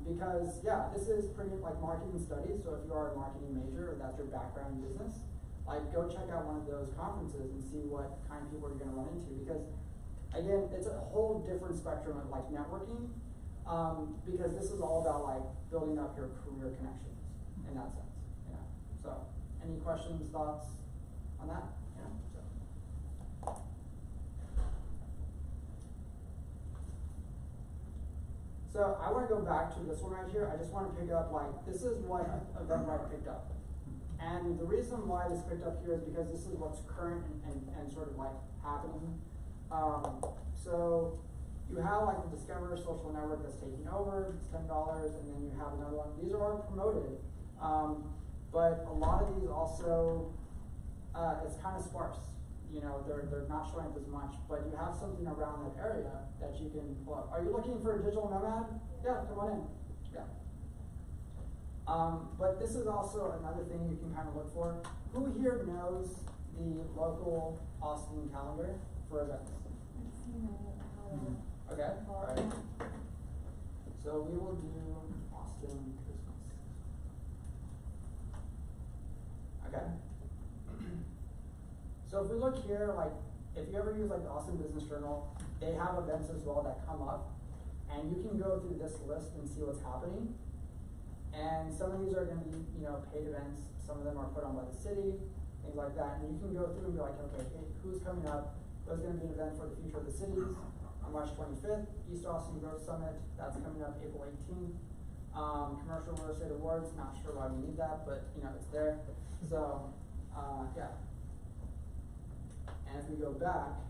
Because yeah, this is pretty like marketing studies, so if you are a marketing major or that's your background in business, like go check out one of those conferences and see what kind of people you're gonna run into, because again, it's a whole different spectrum of like networking. Because this is all about like building up your career connections in that sense, you know. So, any questions, thoughts on that? Yeah. So I want to go back to this one right here. I just want to pick up like this is what Eventbrite picked up, and the reason why this picked up here is because this is what's current and sort of like happening. So you have like the Discover social network that's taking over, it's $10, and then you have another one. These are all promoted, but a lot of these also, it's kind of sparse. You know, they're not showing up as much, but you have something around that area that you can pull up. Are you looking for a digital nomad? Yeah, come on in. Yeah. But this is also another thing you can kind of look for. Who here knows the local Austin calendar for events? Okay, all right. So we will do Austin Christmas. Okay. So if we look here, like, if you ever use like the Austin Business Journal, they have events as well that come up, and you can go through this list and see what's happening. And some of these are going to be, you know, paid events. Some of them are put on by the city, things like that. And you can go through and be like, okay, hey, who's coming up? There's going to be an event for the future of the cities. On March 25th, East Austin Growth Summit, that's coming up April 18th. Commercial Real Estate Awards, not sure why we need that, but you know, it's there. So, yeah. And if we go back,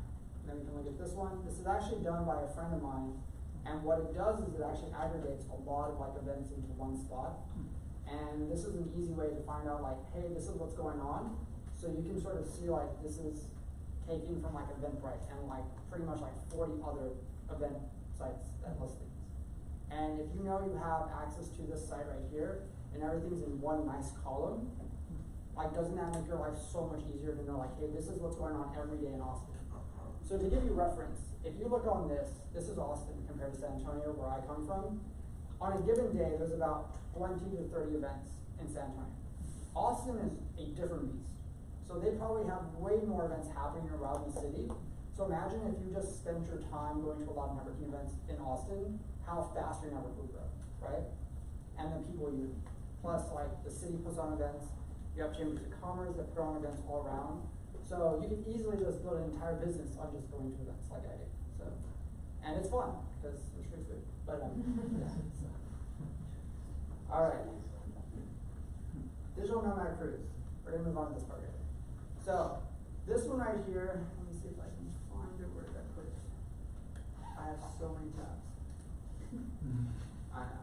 then we can look at this one. This is actually done by a friend of mine, and what it does is it actually aggregates a lot of like events into one spot. And this is an easy way to find out like, hey, this is what's going on. So you can sort of see like, this is taken from like Eventbrite and like pretty much like 40 other event sites that list things. And if you know you have access to this site right here and everything's in one nice column, like doesn't that make your life so much easier to know like, hey, this is what's going on every day in Austin. So to give you reference, if you look on this is Austin compared to San Antonio where I come from. On a given day, there's about 20 to 30 events in San Antonio. Austin is a different beast. So they probably have way more events happening around the city. So imagine if you just spent your time going to a lot of networking events in Austin, how fast your network would grow, right? And the people you meet. Plus, like, the city puts on events. You have chambers of commerce that put on events all around. So you can easily just build an entire business on just going to events like I did. So And it's fun, because it's free food, but, yeah, so. All right. Digital Nomad Cruise. We're gonna move on to this part here. So, this one right here, let me see if I can find it, where did I put it? I have so many tabs. I know.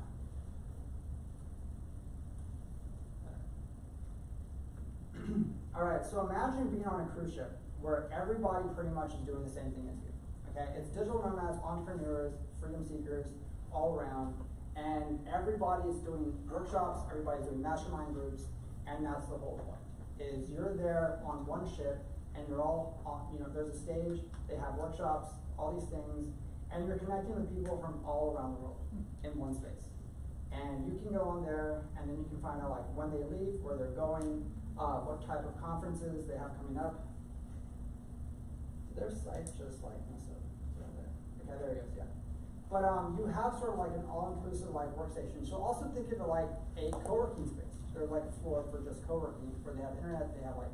Alright, so imagine being on a cruise ship where everybody pretty much is doing the same thing as you. Okay? It's digital nomads, entrepreneurs, freedom seekers, all around, and everybody's doing workshops, everybody's doing mastermind groups, and that's the whole point. Is you're there on one ship and you're all on, there's a stage, they have workshops, all these things, and you're connecting with people from all around the world in one space. And you can go on there and then you can find out like when they leave, where they're going, what type of conferences they have coming up. Their site's just like messed up. Right there. Okay, there it goes, yeah. But you have sort of like an all-inclusive like workstation. So also think of it like a co-working space. There's like a floor for just co-working where they have internet, they have like,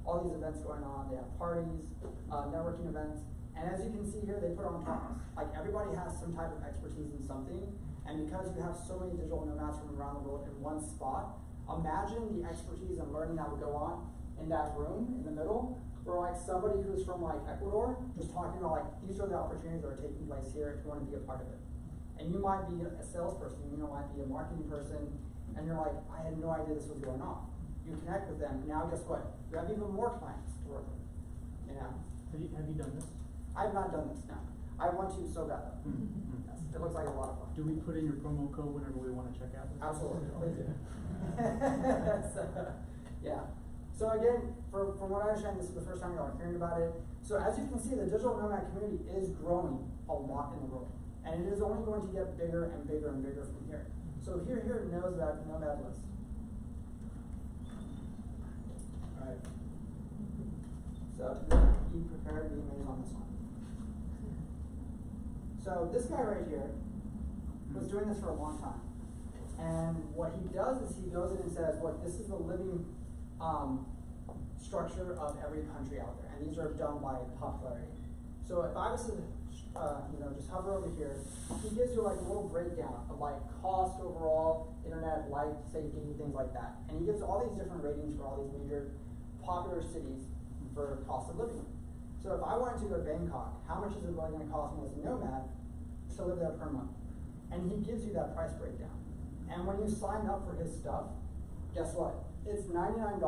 all these events going on, they have parties, networking events. And as you can see here, they put on talks. Like everybody has some type of expertise in something. And because you have so many digital nomads from around the world in one spot, imagine the expertise and learning that would go on in that room in the middle, where like somebody who's from like Ecuador just talking about like, these are the opportunities that are taking place here if you want to be a part of it. And you might be a salesperson, might be a marketing person, and you're like, I had no idea this was going on. You connect with them, now guess what? You have even more clients to work with.
Have you done this?
I have not done this, no. I want to so bad though. Yes, it looks like a lot of fun.
Do we put in your promo code whenever we want to check out this?
Absolutely, please do. So, yeah. So again, from what I understand, this is the first time you're hearing about it. So as you can see, the digital nomad community is growing a lot in the world. And it is only going to get bigger and bigger and bigger from here. So here knows about Nomad list. Alright. So be prepared to be amazed on this one. So this guy right here was doing this for a long time. And what he does is he goes in and says, look, this is the living structure of every country out there. And these are done by popularity. So if I was to just hover over here, he gives you like a little breakdown of like cost overall, internet, light, safety, things like that. And he gives all these different ratings for all these major popular cities for cost of living. So if I wanted to go to Bangkok, how much is it going to cost me as a nomad to live there per month? And he gives you that price breakdown. And when you sign up for his stuff, guess what? It's $99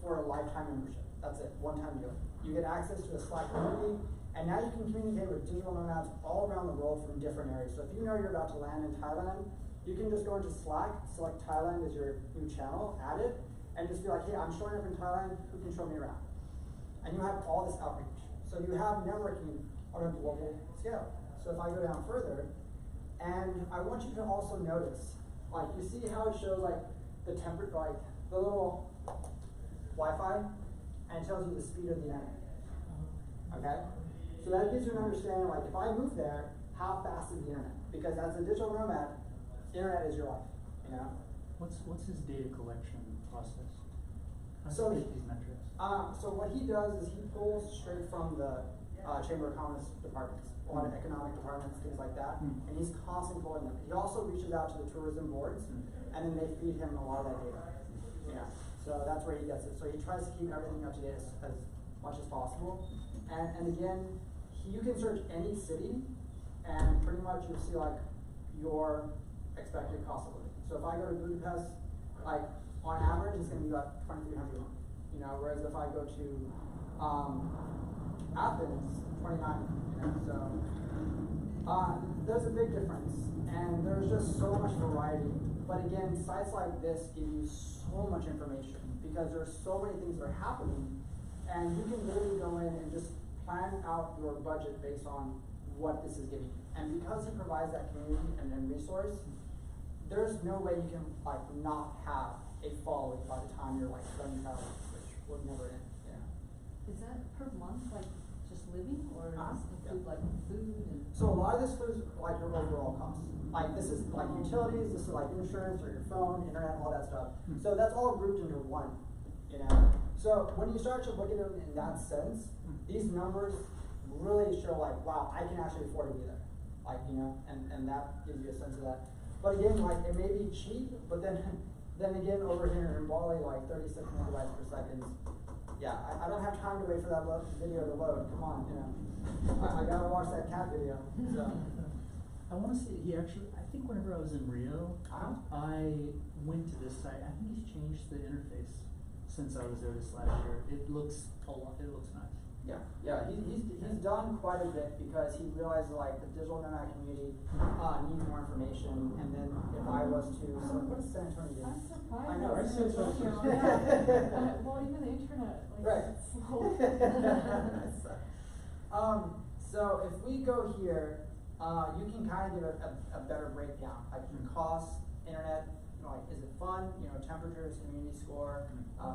for a lifetime membership. That's it, one-time deal. You get access to a Slack community, and now you can communicate with digital nomads all around the world from different areas. So if you know you're about to land in Thailand, you can just go into Slack, select Thailand as your new channel, add it, and just be like, hey, I'm showing up in Thailand, who can show me around? And you have all this outreach. So you have networking on a global scale. So if I go down further, and I want you to also notice, like you see how it shows like the temperature, like the little Wi-Fi, and it tells you the speed of the internet. Okay? So that gives you an understanding, like if I move there, how fast is the internet? Because as a digital nomad, internet is your life,
What's his data collection process? How
So
does he get these metrics?
So what he does is he pulls straight from the Chamber of Commerce departments, a lot of economic departments, things like that, and he's constantly pulling them. He also reaches out to the tourism boards, and then they feed him a lot of that data. So that's where he gets it. So he tries to keep everything up to date as much as possible. And again, you can search any city, and pretty much you'll see like your expected cost of living. So if I go to Budapest, like on average, it's going to be about $2,300. Whereas if I go to Athens, 29. So there's a big difference, and there's just so much variety. But again, sites like this give you so much information because there's so many things that are happening, and you can literally go in and just plan out your budget based on what this is giving you. And because it provides that community and resource, there's no way you can like not have a following by the time you're like done traveling, which would never end.
Is that per month, like just living, or does it include like food and?
So a lot of this food is like your overall costs. Like this is like utilities, this is like insurance or your phone, internet, all that stuff. So that's all grouped into one. So when you start to look at it in that sense, these numbers really show like, wow, I can actually afford to be there. like, you know, and that gives you a sense of that. But again, like, it may be cheap, but then again, over here in Bali, like 36 megabytes per second. Yeah, I don't have time to wait for that video to load. Come on, you know. I gotta watch that cat video. So.
I want to say I think whenever I was in Rio, I went to this site. I think he's changed the interface since I was there this last year. It looks nice.
Yeah, he's done quite a bit because he realized like the digital nomad community needs more information. And then if I was to, so what is San Antonio doing?
I'm surprised.
I know,
that
right?
San Antonio, yeah. Well, even the internet, like,
Right.
it's slow.
So if we go here, you can kind of give a better breakdown, like your costs, internet, you know, like is it fun, you know, temperatures, community score,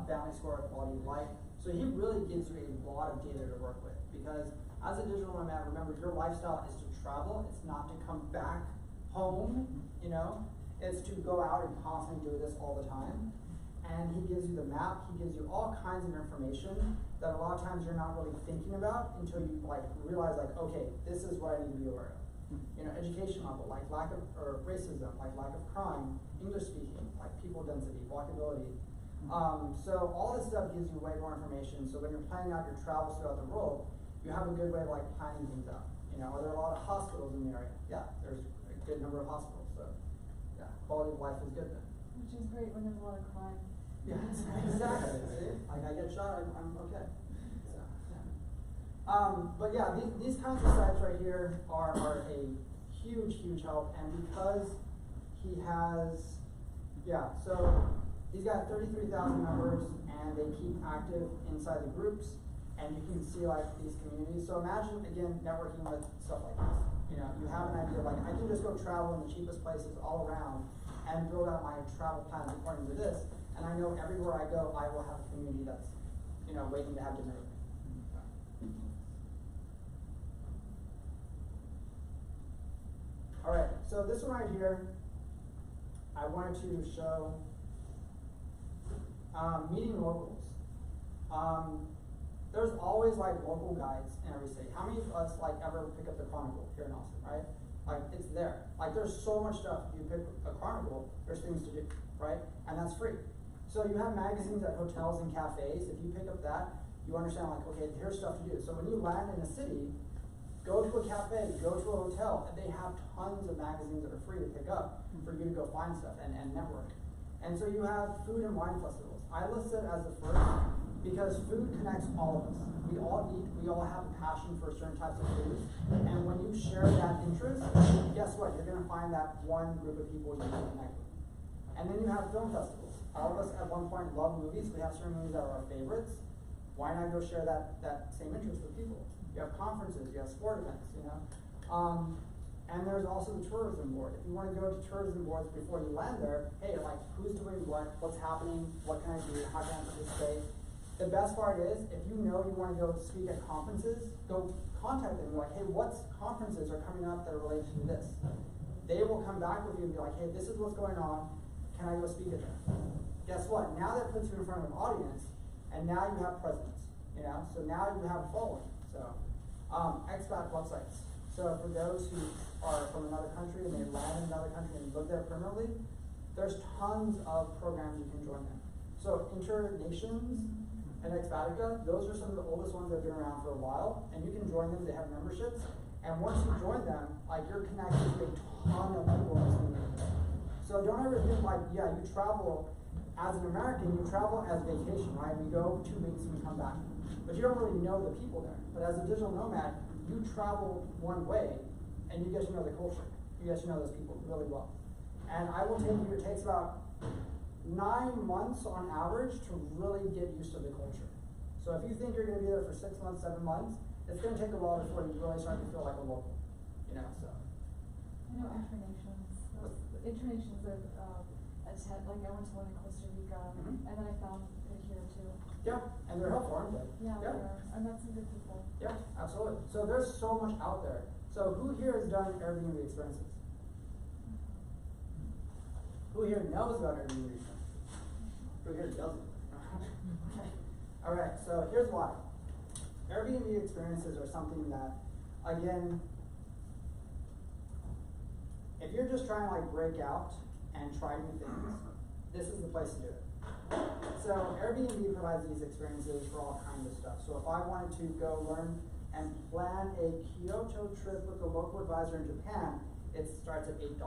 family score, quality of life. So he really gives you a lot of data to work with because as a digital nomad, remember your lifestyle is to travel, it's not to come back home, you know, it's to go out and constantly do this all the time. And he gives you the map, he gives you all kinds of information that a lot of times you're not really thinking about until you like realize like, okay, this is what I need to be aware of. You know, education level, like lack of, or racism, like lack of crime, English speaking, like people density, walkability. So all this stuff gives you way more information. So when you're planning out your travels throughout the world, you have a good way of like planning things out. You know, are there a lot of hospitals in the area? Yeah, there's a good number of hospitals. So yeah, quality of life is good then.
Which is great when there's a lot of crime.
Yeah, exactly. Like I get shot, I'm okay. So, yeah. But yeah, these kinds of sites right here are a huge help, and because he has, so he's got 33,000 members, and they keep active inside the groups, and you can see like these communities. So imagine again networking with stuff like this. You know, you have an idea like I can just go travel in the cheapest places all around and build out my travel plans according to this. And I know everywhere I go, I will have a community that's, you know, waiting to have dinner with me. All right, so this one right here, I wanted to show meeting locals. There's always like local guides in every city. How many of us like ever pick up the Chronicle here in Austin, right? Like it's there. Like there's so much stuff. If you pick a Chronicle, there's things to do, right? And that's free. So you have magazines at hotels and cafes. If you pick up that, you understand like, okay, here's stuff to do. So when you land in a city, go to a cafe, go to a hotel, and they have tons of magazines that are free to pick up for you to go find stuff and network. And so you have food and wine festivals. I list it as the first because food connects all of us. We all eat, we all have a passion for certain types of foods. And when you share that interest, guess what? You're gonna find that one group of people you can connect with. And then you have film festivals. All of us at one point love movies. We have certain movies that are our favorites. Why not go share that same interest with people? You have conferences, you have sport events, you know. And there's also the tourism board. If you want to go to tourism boards before you land there, hey, like who's doing what's happening, what can I do, how can I participate? The best part is, if you know you want to go speak at conferences, go contact them. Be like, hey, what conferences are coming up that are related to this? They will come back with you and be like, hey, this is what's going on. Can I go speak at them? Guess what? Now that puts you in front of an audience, and now you have presence. You know, so now you have a following. So, expat websites. So for those who are from another country and they land in another country and live there permanently, there's tons of programs you can join them. So Internations and Expatica, those are some of the oldest ones that have been around for a while, and you can join them. They have memberships, and once you join them, like you're connected to a ton of people in this community. So don't ever think like, yeah, you travel as an American, you travel as vacation, right? We go 2 weeks and we come back. But you don't really know the people there. But as a digital nomad, you travel one way and you get to know the culture. You get to know those people really well. And I will take you, it takes about 9 months on average to really get used to the culture. So if you think you're gonna be there for 6 months, 7 months, it's gonna take a while before you really start to feel like a local, you know, so.
I know Internations. Internations that I just had, like I went to one in Costa Rica, and then I found it here too.
Yeah, and they're helpful, aren't they?
Yeah, they are. I met some good people.
Yeah, absolutely. So there's so much out there. So who here has done Airbnb experiences? Who here knows about Airbnb experiences? Who here doesn't? Okay. All right, so here's why. Airbnb experiences are something that, again, if you're just trying to like break out and try new things, this is the place to do it. So Airbnb provides these experiences for all kinds of stuff. So if I wanted to go learn and plan a Kyoto trip with a local advisor in Japan, it starts at $8,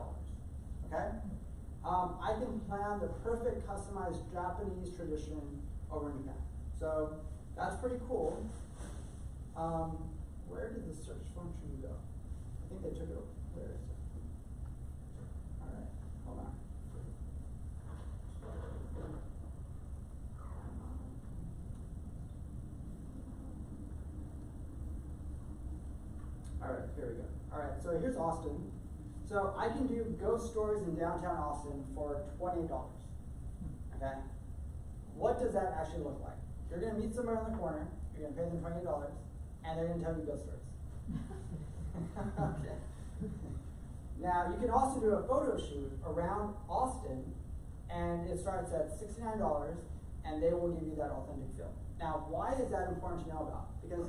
okay? I can plan the perfect customized Japanese tradition over in Japan. So that's pretty cool. Where did the search function go? I think they took it over. Where is it? All right, hold on. All right, here we go. All right, so here's Austin. So I can do ghost stories in downtown Austin for $28. Okay? What does that actually look like? You're gonna meet somebody on the corner, you're gonna pay them $28, and they're gonna tell you ghost stories. Okay. Now, you can also do a photo shoot around Austin, and it starts at $69, and they will give you that authentic feel. Now, why is that important to know about? Because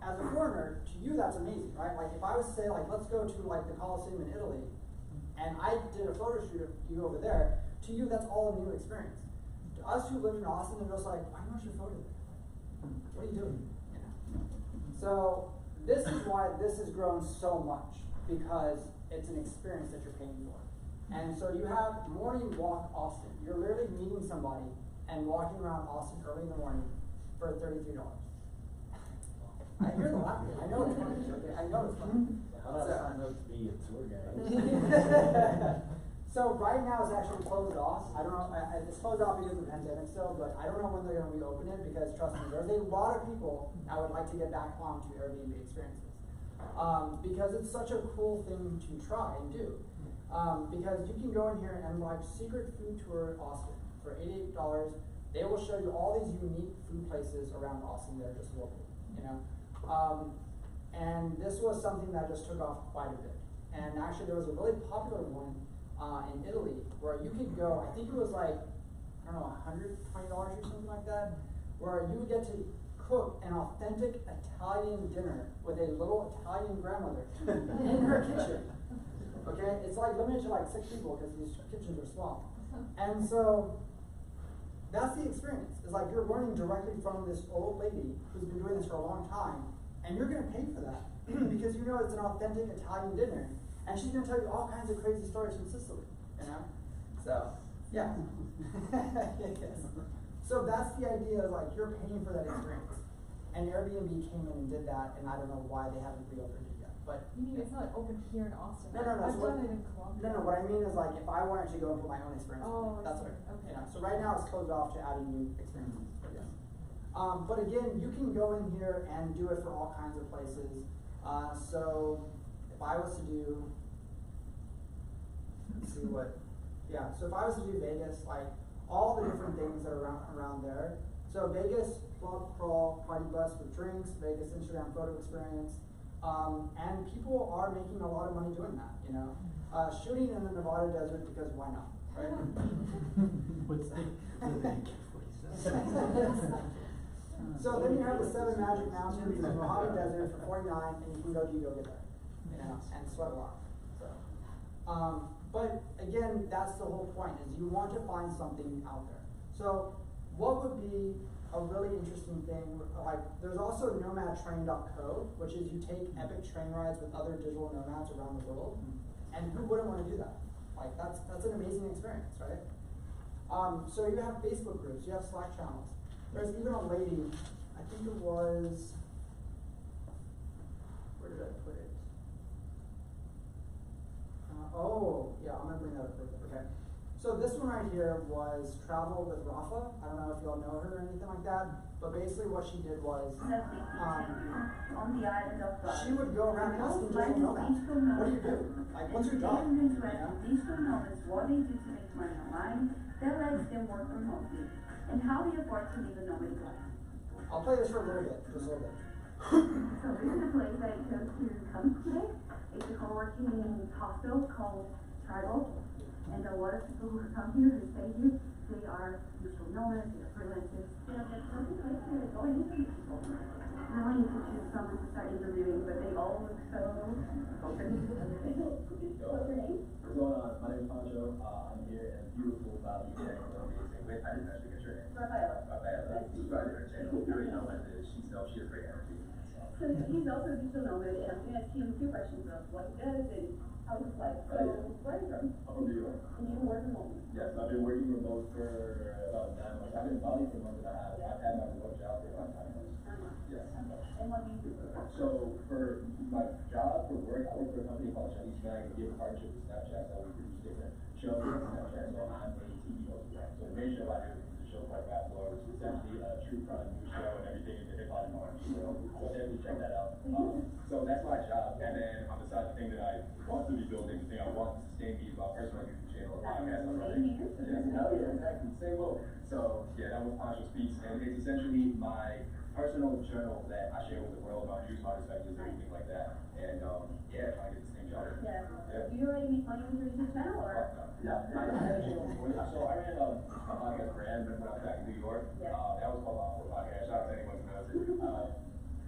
as a foreigner, to you that's amazing, right? Like if I was to say, like, let's go to like the Colosseum in Italy, and I did a photo shoot of you over there, to you that's all a new experience. To us who live in Austin, they're just like, why don't you photo there? What are you doing? You know? So this is why this has grown so much, because it's an experience that you're paying for. And so you have Morning Walk Austin. You're literally meeting somebody and walking around Austin early in the morning for $33. I hear the laughter. I know it's funny. Okay? I know it's funny.
How do I sign up to be a tour guide?
So right now it's actually closed off. I don't know. It's closed off because of the pandemic still, but I don't know when they're going to reopen it, because trust me, there's a lot of people that would like to get back onto Airbnb experiences, because it's such a cool thing to try and do. Because you can go in here and like secret food tour Austin for $88. They will show you all these unique food places around Austin that are just local, you know. And this was something that just took off quite a bit. And actually there was a really popular one in Italy where you could go, I think it was like, I don't know, $120 or something like that, where you would get to cook an authentic Italian dinner with a little Italian grandmother in her kitchen. Okay, it's like limited to like 6 people because these kitchens are small. And so that's the experience. It's like you're learning directly from this old lady who's been doing this for a long time, and you're gonna pay for that because you know it's an authentic Italian dinner, and she's gonna tell you all kinds of crazy stories from Sicily, you know? So, yeah. Yes. So that's the idea, is like you're paying for that experience. And Airbnb came in and did that, and I don't know why they haven't reopened it yet. But
You mean it's not open here in Austin?
no.
I've
So
done it in Colombia.
No, what I mean is like if I wanted to go and put my own experience,
Oh,
that's
I
what.
see. Okay.
You know, so right now it's closed off to adding new experiences. But yes. But again, you can go in here and do it for all kinds of places. So if I was to do, let's see what, yeah. So if I was to do Vegas, like all the different things that are around there. So Vegas club crawl, party bus with drinks, Vegas Instagram photo experience. And people are making a lot of money doing that, you know. Shooting in the Nevada desert, because why not, right?
What's the
So then you have the 7 Magic Mountains in the Mojave Desert for $49, and you can go get there, you know, and sweat a lot. So, but again, that's the whole point, is you want to find something out there. So what would be a really interesting thing, like there's also nomadtrain.co, which is you take epic train rides with other digital nomads around the world, and who wouldn't want to do that? Like that's an amazing experience, right? So you have Facebook groups, you have Slack channels. There's even a lady, I think it was, where did I put it? Oh, yeah, I'm gonna bring that up real quick. Okay. So this one right here was Travel with Rafa. I don't know if you all know her or anything like that, but basically what she did was,
on the island of
she would go around asking digital nomads, what do you do? Like, what's your job? You know?
Digital nomads, what they do to make money online, that lets them work remotely, and how they afford to live a nomadic life.
I'll play this for a little bit, just a little bit.
So this is a place that I chose to come today. It's a co-working hospital called tribal. And a lot of people who come here, who stay here, they are digital nomads, they are freelancers. You know, there's something like that going into these people. Now I need to choose someone to start interviewing, but they all look so open. What's your name?
What's going on? My name is Pancho. I'm here in beautiful Valley. Amazing. Wait, I didn't actually get your name.
Rafaela.
Rafaela. Subscribe to her channel. You already know what it is. She has great energy.
So he's also a digital nomad, and I'm going to ask him a few questions of what he does and how it's like. So, where are you from?
I'm from New York.
And you work remote?
Yes, I've been working remote for about 9 months. I've been in Bali for a month and a half. I've had my remote job for about 9 months. Yes.
And what do you do?
So for my job, for work, I work for a company called Chinese Mag. We give a partnership with Snapchat, so we produce different shows on Snapchat. So I'm a TV host. So the main show I do is a show called Fast Forward, which is essentially a true crime news show and everything in the hip hop and R&B world. So definitely check that out. So that's my job. And then on the side, the thing that I want to be building, the thing I want to sustain me is my personal YouTube channel, a podcast. Yes, hell yeah, exactly. Same role. So yeah, that was Pancho Speaks, and it's essentially my personal journal that I share with the world about news, my perspectives, everything like that. And yeah, trying to get the same job.
Yeah. Do you already make money with your YouTube channel, or?
Yeah, I had a channel before. So I ran a podcast brand when I was back in New York. That was called Awkward Podcast. Shout out to anyone who knows it.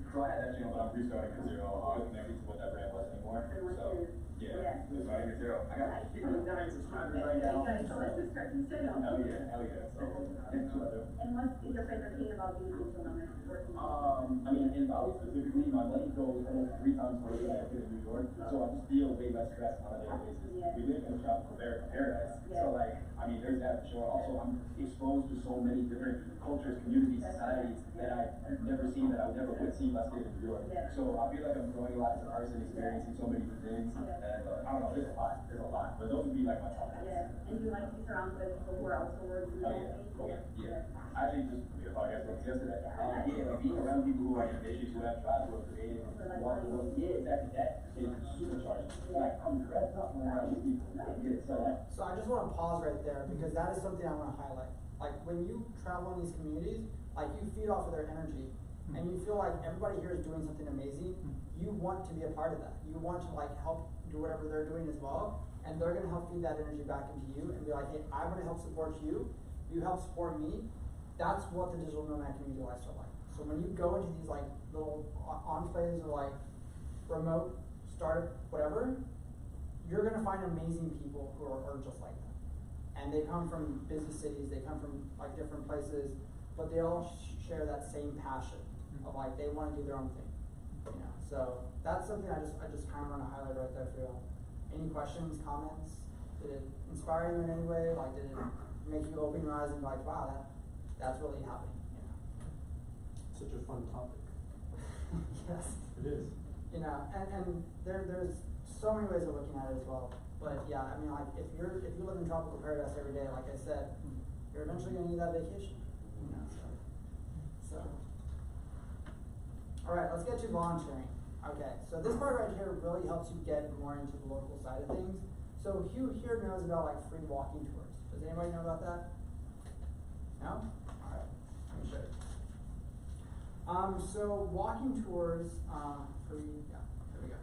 So I had that channel, but I'm restarting at zero. I wasn't connected to what that brand was anymore. So yeah, so starting at zero. I got 59 subscribers right now.
So let's just start from zero.
Hell yeah, hell yeah. So that's what I do.
And what is your favorite thing about being a digital nomad?
I mean, in Bali specifically, my money goes almost 3 times more than I did in New York, so I just feel way less stressed on a daily basis. We live in a tropical paradise, so like, I mean, there's that for sure. Also, I'm exposed to so many different cultures, communities, societies that I've never seen, that I never would see if I stayed in New York. So I feel like I'm growing a lot as a person, experiencing so many different things, and I don't know, there's a lot, but those would be like my top ones.
And you like to be surrounded by people who are also working remotely?
Yeah. I actually just did a podcast with yesterday. Like being around people who are ambitious, who have tried, who are creative, who want to work. Yeah, exactly that. It's supercharged. Like, I'm dressed up when around these people.
So I just want to pause right there because that is something I want to highlight. Like when you travel in these communities, like you feed off of their energy and you feel like everybody here is doing something amazing. You want to be a part of that. You want to like help do whatever they're doing as well. And they're going to help feed that energy back into you and be like, hey, I'm going to help support you. You help support me. That's what the digital nomad community lives are like. So when you go into these like little enclaves or like remote startup, whatever, you're gonna find amazing people who are just like that. And they come from busy cities, they come from like different places, but they all share that same passion of like they want to do their own thing. You know, so that's something I just kind of want to highlight right there for you. Any questions, comments? Did it inspire you in any way? Like, did it make you open your eyes and be like, wow, that's really happening? You know.
Such a fun topic.
Yes.
It is.
You know, and there's so many ways of looking at it as well. But yeah, I mean, like if you live in tropical paradise every day, like I said, you're eventually gonna need that vacation. You know, so. All right, let's get to volunteering. Okay, so this part right here really helps you get more into the local side of things. So who here knows about like free walking tours? Does anybody know about that? No? All right, let me show you. So walking tours, here we go.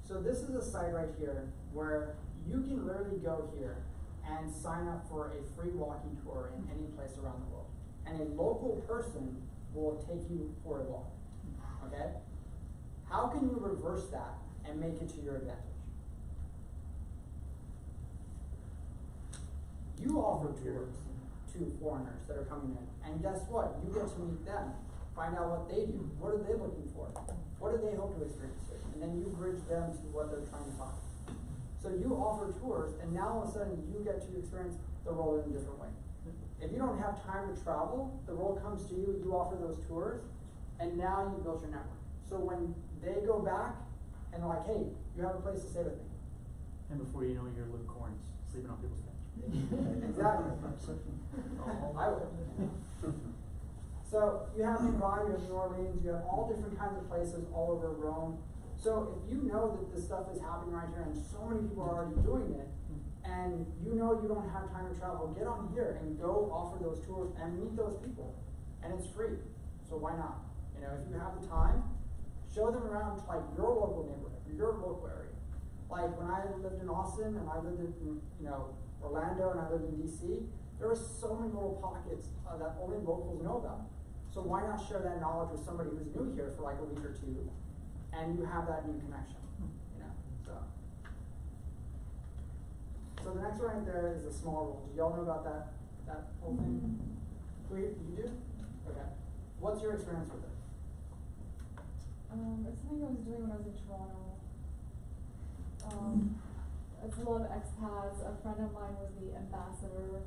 So this is a site right here where you can literally go here and sign up for a free walking tour in any place around the world. And a local person will take you for a walk, okay? How can you reverse that and make it to your advantage? You offer tours to foreigners that are coming in, and guess what? You get to meet them, find out what they do, what are they looking for, what do they hope to experience, and then you bridge them to what they're trying to find. So you offer tours, and now all of a sudden you get to experience the role in a different way. If you don't have time to travel, the role comes to you, you offer those tours, and now you build your network. So when they go back and they're like, hey, you have a place to stay with me.
And before you know it, you're Luke Corns, sleeping on people's couch.
Exactly. I would. So you have Nomad, you have New Orleans, you have all different kinds of places all over Rome. So if you know that this stuff is happening right here and so many people are already doing it, and you know you don't have time to travel, get on here and go offer those tours and meet those people. And it's free. So why not? You know, if you have the time, show them around like your local neighborhood, your local area. Like when I lived in Austin and I lived in, you know, Orlando and I lived in DC, there were so many little pockets that only locals know about. So why not share that knowledge with somebody who's new here for like a week or two, and you have that new connection, you know, so. So the next one right there is a small role. Do y'all know about that whole thing? You do? Okay. What's your experience with it?
It's something I was doing when I was in Toronto. It's a lot of expats. A friend of mine was the ambassador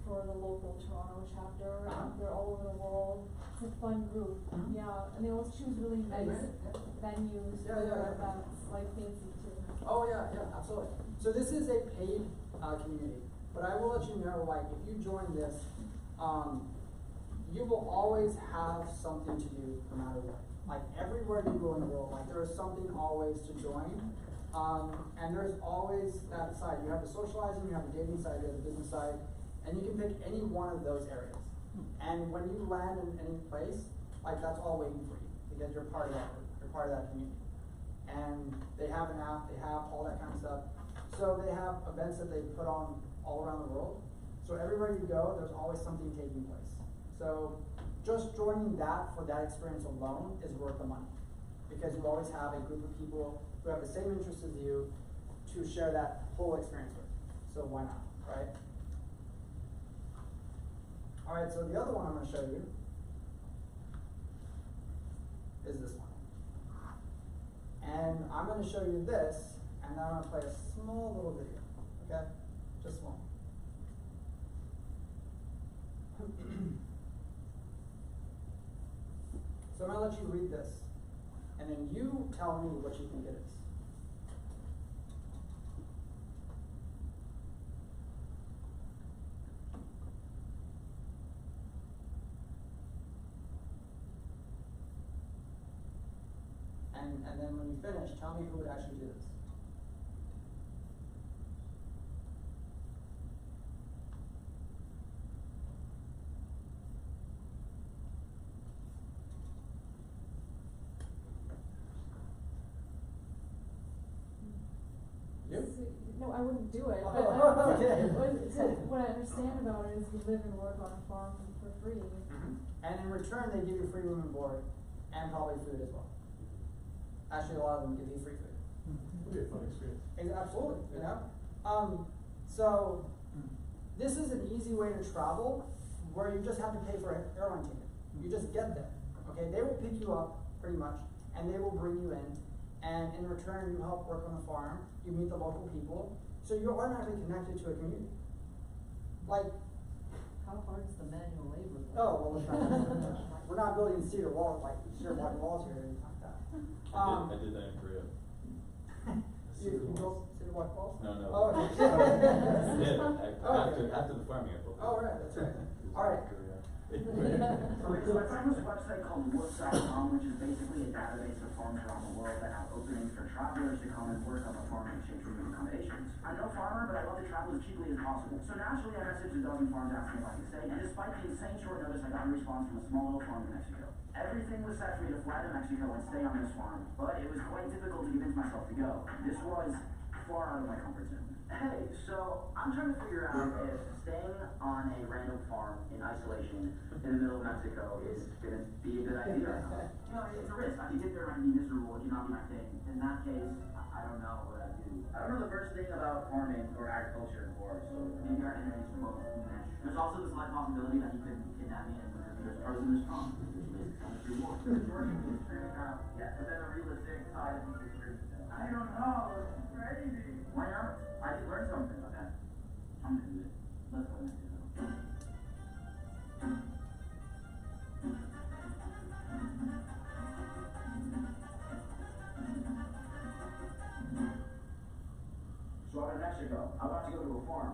for the local Toronto chapter. They're all over the world. It's a fun group. Yeah, and they always choose really nice venues for their events, like fancy too.
Oh yeah, absolutely. So this is a paid community, but I will let you know, like, if you join this, you will always have something to do no matter what. Like everywhere you go in the world, like there is something always to join. And there's always that side. You have the socializing, you have the dating side, you have the business side, and you can pick any one of those areas. And when you land in any place, like that's all waiting for you because you're part of that group, you're part of that community. And they have an app, they have all that kind of stuff. So they have events that they put on all around the world. So everywhere you go, there's always something taking place. So just joining that for that experience alone is worth the money because you always have a group of people who have the same interests as you to share that whole experience with. So why not, right? All right, so the other one I'm going to show you is this one. And I'm going to show you this, and then I'm going to play a small little video, okay? Just small. So I'm going to let you read this, and then you tell me what you think it is. And then when you finish, tell me who would actually do this.
No, I wouldn't do it. But
Okay.
what I understand about it is you live and work on a farm for free.
And in return, they give you free room and board, and probably food as well. Actually, a lot of them give you free food.
It'll be a fun experience.
Absolutely, you know? So, this is an easy way to travel where you just have to pay for an airline ticket. You just get there, okay? They will pick you up, pretty much, and they will bring you in, and in return, you help work on the farm, you meet the local people, so you're automatically connected to a community. Like,
How hard is the manual labor?
oh, well, we're not building cedar walls, like cedar block walls here or anything like that.
I did that in Korea.
You built cedar block walls?
No.
Oh,
I
okay.
did. After the farming, I built.
Oh, right, that's right. All right.
So I found this website called work.com, which is basically a database of farms around the world that have openings for travelers to come and work on the farm and exchange for accommodations. I'm no farmer, but I love to travel as cheaply as possible. So naturally, I messaged a dozen farms asking if I could stay, and despite the insane short notice, I got a response from a small little farm in Mexico. Everything was set for me to fly to Mexico and stay on this farm, but it was quite difficult to convince myself to go. This was far out of my comfort zone. Hey, so I'm trying to figure out if staying on a random farm in isolation in the middle of Mexico is going to be a good idea or not. You know, it's a risk. I could get there and be miserable. It cannot be my thing. In that case, I don't know what I'd do. I don't know the first thing about farming or agriculture or so maybe our enemies are both mesh. There's also this slight possibility that you could kidnap me and there's pros and there's cons. Yeah, but then the realistic side of these experiences. I don't know. It's crazy. Why not? I could learn something. Okay. I'm gonna do it. Let's go next. So I'm in Mexico. I want to go to a farm.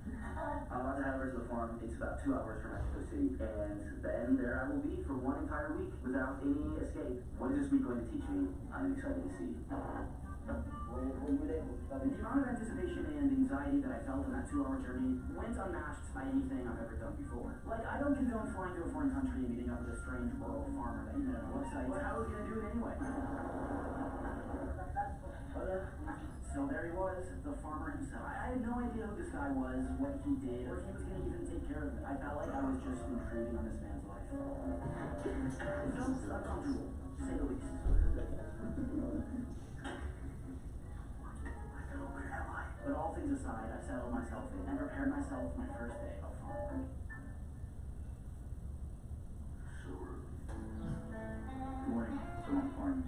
I'm about to head over to the farm. It's about 2 hours from Mexico City, and then there I will be for one entire week without any escape. What is this week going to teach me? I'm excited to see. The amount of anticipation and anxiety that I felt on that 2-hour journey went unmatched by anything I've ever done before. Like, I don't condone flying to a foreign country and meeting up with a strange rural farmer that you met on a website, but how was I going to do it anyway? But, so there he was, the farmer himself. I had no idea who this guy was, what he did, or if he was gonna even take care of me. I felt like I was just intruding on this man's life. It felt uncomfortable, to say the least. But all things aside, I settled myself in and prepared myself for my first day of farm. Good morning. So on farm.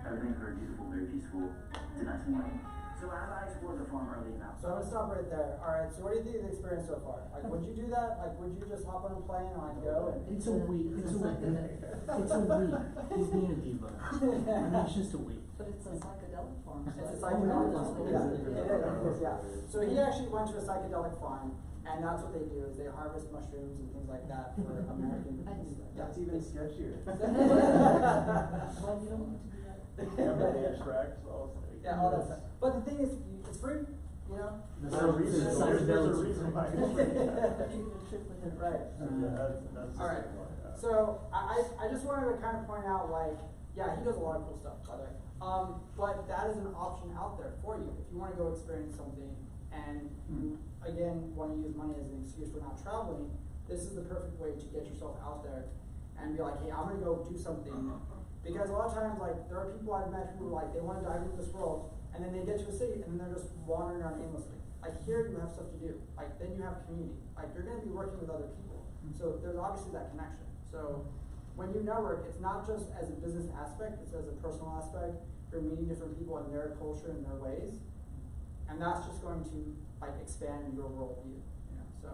Everything's very beautiful, very peaceful. It's a nice morning. So as I explored the farm early enough.
So I'm gonna stop right there. Alright, so what do you think of the experience so far? Like, would you do that? Like, would you just hop on a plane and like go?
It's a week. It's a week. It's a week. He's being a diva. I mean, it's just a week.
But it's a psychedelic farm, so.
It's a
I
psychedelic
don't
farm,
know.
yeah, it is, yeah. So he actually went to a psychedelic farm, and that's what they do, is they harvest mushrooms and things like that for American.
That's even sketchier.
Well, you don't want to do that.
Yeah, all that stuff. But the thing is, it's free, you know?
There's a reason.
There's a reason why.
You can trip with it.
Right.
That's
All right. So I just wanted to kind of point out, like, yeah, he does a lot of cool stuff, by the way. But that is an option out there for you if you want to go experience something and you again want to use money as an excuse for not traveling. This is the perfect way to get yourself out there and be like, hey, I'm gonna go do something. Because a lot of times, like, there are people I've met who like they want to dive into this world and then they get to a city and then they're just wandering around aimlessly. Like here you have stuff to do. Like then you have community. Like you're gonna be working with other people. So there's obviously that connection. So when you network, it's not just as a business aspect, it's as a personal aspect. You're meeting different people in their culture and their ways. And that's just going to like expand your worldview. You know? So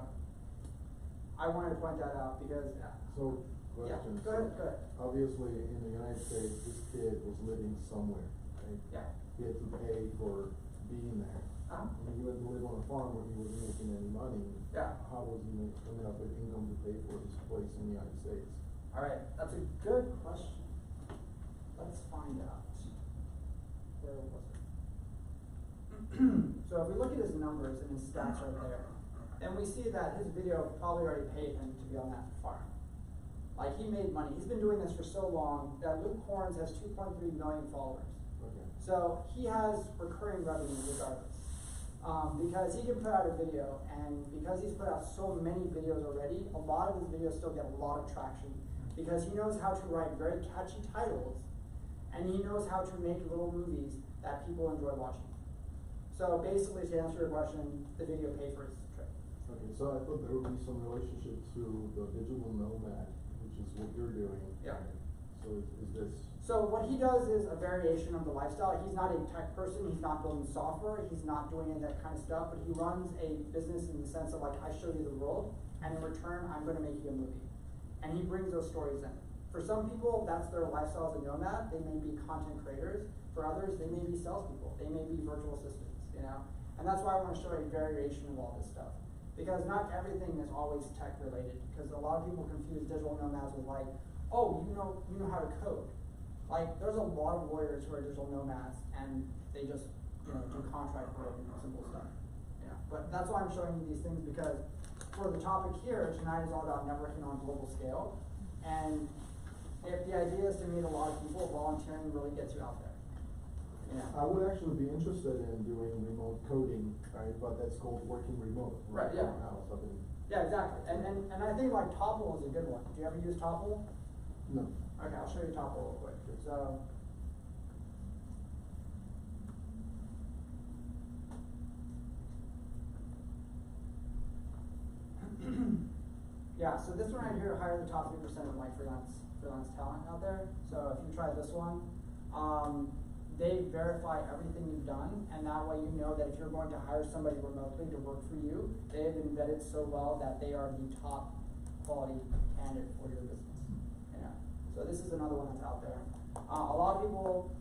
I wanted to point that out because
So question.
Yeah, go ahead.
Obviously in the United States this kid was living somewhere, right?
Yeah.
He had to pay for being there.
Uh-huh.
I mean, he went to live on a farm where he wasn't making any money.
Yeah.
How was he coming up with income to pay for his place in the United States?
Alright, that's a good question. Let's find out. Where was it? So if we look at his numbers and his stats right there, then we see that his video probably already paid him to be on that farm. Like he made money. He's been doing this for so long that Luke Corns has 2.3 million followers.
Okay.
So he has recurring revenue regardless. Because he can put out a video, and because he's put out so many videos already, a lot of his videos still get a lot of traction because he knows how to write very catchy titles, and he knows how to make little movies that people enjoy watching. So basically, to answer your question, the video paid for his trip.
Okay, so I thought there would be some relationship to the digital nomad, which is what you're doing.
Yeah.
So is this?
So what he does is a variation of the lifestyle. He's not a tech person, he's not building software, he's not doing any of that kind of stuff, but he runs a business in the sense of like, I show you the world, and in return, I'm gonna make you a movie. And he brings those stories in. For some people, that's their lifestyle as a nomad. They may be content creators. For others, they may be salespeople. They may be virtual assistants, you know? And that's why I wanna show a variation of all this stuff. Because not everything is always tech related, because a lot of people confuse digital nomads with like, oh, you know how to code. Like, there's a lot of lawyers who are digital nomads, and they just, you know, do contract work and simple stuff. Yeah. But that's why I'm showing you these things, because for the topic here tonight is all about networking on a global scale. And if the idea is to meet a lot of people, volunteering really gets you out there. Yeah.
I would actually be interested in doing remote coding, right? But that's called working remote.
Right, yeah.
House.
Yeah, exactly. And I think like Topple is a good one. Do you ever use Topple?
No.
Okay, I'll show you Topple real quick. So yeah, so this one right here, hire the top 3% of like freelance talent out there. So if you try this one, they verify everything you've done, and that way you know that if you're going to hire somebody remotely to work for you, they have been vetted so well that they are the top quality candidate for your business. Yeah. So this is another one that's out there. A lot of people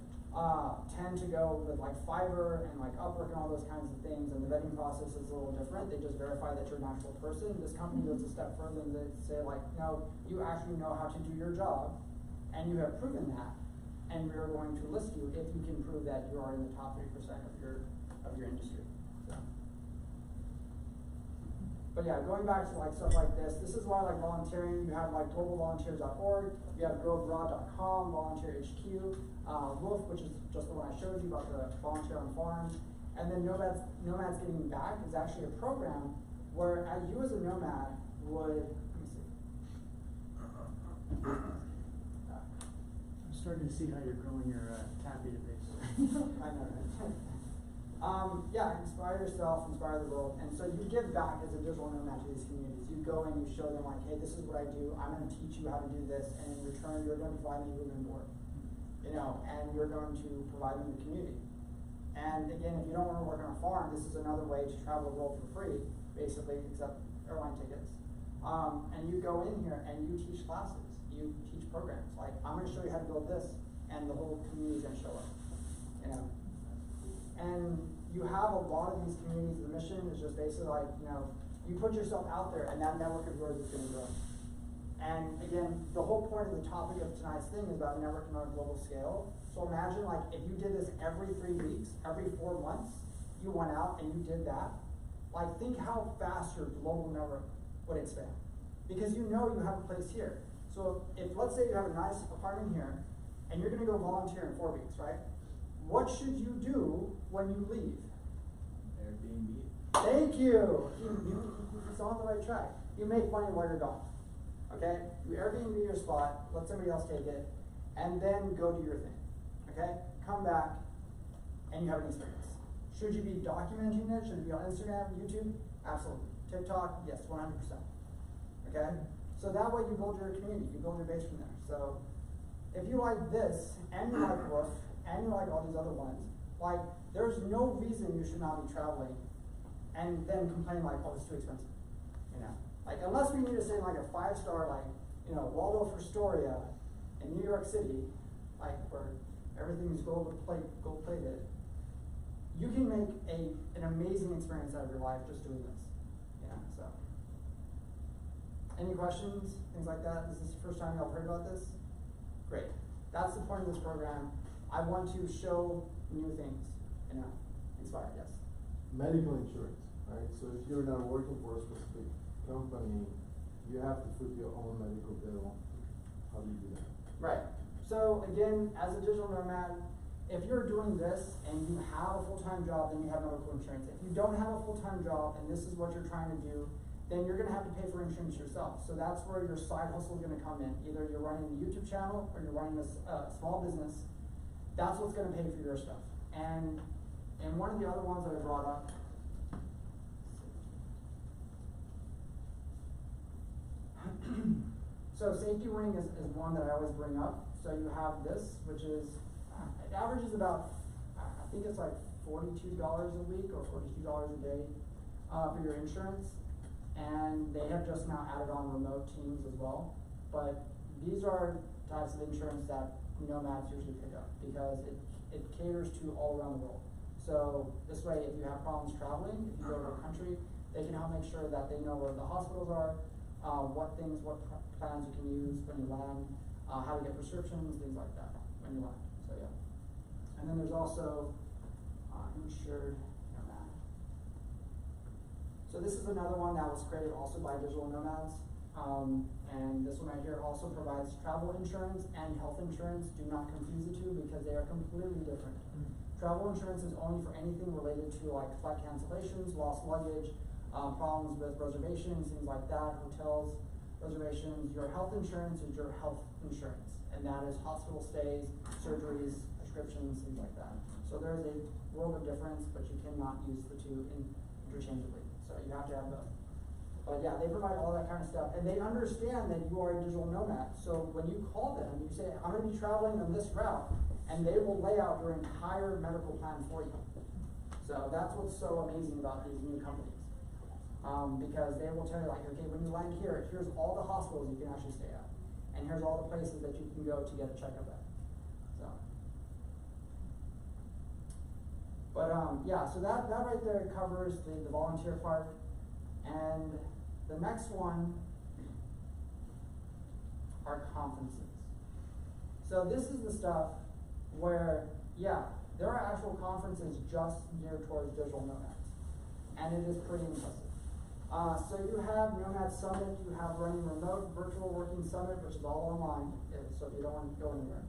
tend to go with like Fiverr and like Upwork and all those kinds of things, and the vetting process is a little different. They just verify that you're an actual person. This company goes a step further and they say like, no, you actually know how to do your job, and you have proven that, and we're going to list you if you can prove that you are in the top 3% of your industry. So. But yeah, going back to like stuff like this is why like volunteering, you have like globalvolunteers.org, you have goabroad.com, volunteer HQ, Wolf, which is just the one I showed you about the volunteer on farms, and then Nomads Giving Back is actually a program where you as a nomad would, let me see.
I'm starting to see how you're growing your tab database.
I know, right? Yeah, inspire yourself, inspire the world. And so you give back as a digital nomad to these communities. You go and you show them like, hey, this is what I do. I'm going to teach you how to do this. And in return, you're going to provide me room and board. You know, and you're going to provide me the community. And again, if you don't want to work on a farm, this is another way to travel the world for free, basically, except airline tickets. And you go in here and you teach classes. You teach programs. Like, I'm going to show you how to build this. And the whole community is going to show up. You know. And you have a lot of these communities. The mission is just basically like, you know, you put yourself out there and that network of yours is going to grow. And again, the whole point of the topic of tonight's thing is about networking on a global scale. So imagine like if you did this every 3 weeks, every 4 months, you went out and you did that. Like think how fast your global network would expand. Because you know you have a place here. So if let's say you have a nice apartment here and you're going to go volunteer in 4 weeks, right? What should you do when you leave?
Airbnb.
Thank you. It's on the right track. You make money while you're gone. Okay? You Airbnb your spot, let somebody else take it, and then go do your thing. Okay? Come back, and you have an experience. Should you be documenting it? Should it be on Instagram, YouTube? Absolutely. TikTok? Yes, 100%. Okay? So that way you build your community, you build your base from there. So if you like this, and you like Woof, and you like all these other ones, like, there's no reason you should not be traveling and then complain like, oh, it's too expensive. You know? Like, unless we need to stay in like a 5-star, like, you know, Waldorf Astoria in New York City, like, where everything's gold plated, you can make an amazing experience out of your life just doing this. You know, so. Any questions, things like that? Is this the first time y'all heard about this? Great. That's the point of this program. I want to show new things, you know, inspire, yes.
Medical insurance, right? So if you're not working for a specific company, you have to put your own medical bill. How do you do that?
Right. So again, as a digital nomad, if you're doing this and you have a full-time job, then you have medical insurance. If you don't have a full-time job and this is what you're trying to do, then you're going to have to pay for insurance yourself. So that's where your side hustle is going to come in. Either you're running a YouTube channel or you're running a small business. That's what's going to pay for your stuff. And one of the other ones that I brought up, so safety ring is one that I always bring up. So you have this, which is, it averages about, I think it's like $42 a week or $42 a day for your insurance. And they have just now added on remote teams as well. But these are types of insurance that nomads usually pick up because it caters to all around the world. So this way, if you have problems traveling, if you go to a country, they can help make sure that they know where the hospitals are, what plans you can use when you land, how to get prescriptions, things like that when you land. So yeah. And then there's also insured nomad. So this is another one that was created also by digital nomads. And this one right here also provides travel insurance and health insurance. Do not confuse the two because they are completely different. Travel insurance is only for anything related to like flight cancellations, lost luggage, problems with reservations, things like that, hotels, reservations. Your health insurance is your health insurance, and that is hospital stays, surgeries, prescriptions, things like that. So there is a world of difference, but you cannot use the two interchangeably. So you have to have both. But yeah, they provide all that kind of stuff. And they understand that you are a digital nomad. So when you call them, you say, I'm going to be traveling on this route, and they will lay out your entire medical plan for you. So that's what's so amazing about these new companies. Because they will tell you, like, okay, when you land here, here's all the hospitals you can actually stay at. And here's all the places that you can go to get a checkup at. So. But yeah, so that right there covers the volunteer part. And the next one are conferences. So this is the stuff where, yeah, there are actual conferences just geared towards digital nomads. And it is pretty impressive. So you have Nomad Summit, you have Running Remote Virtual Working Summit, which is all online, so if you don't want to go anywhere,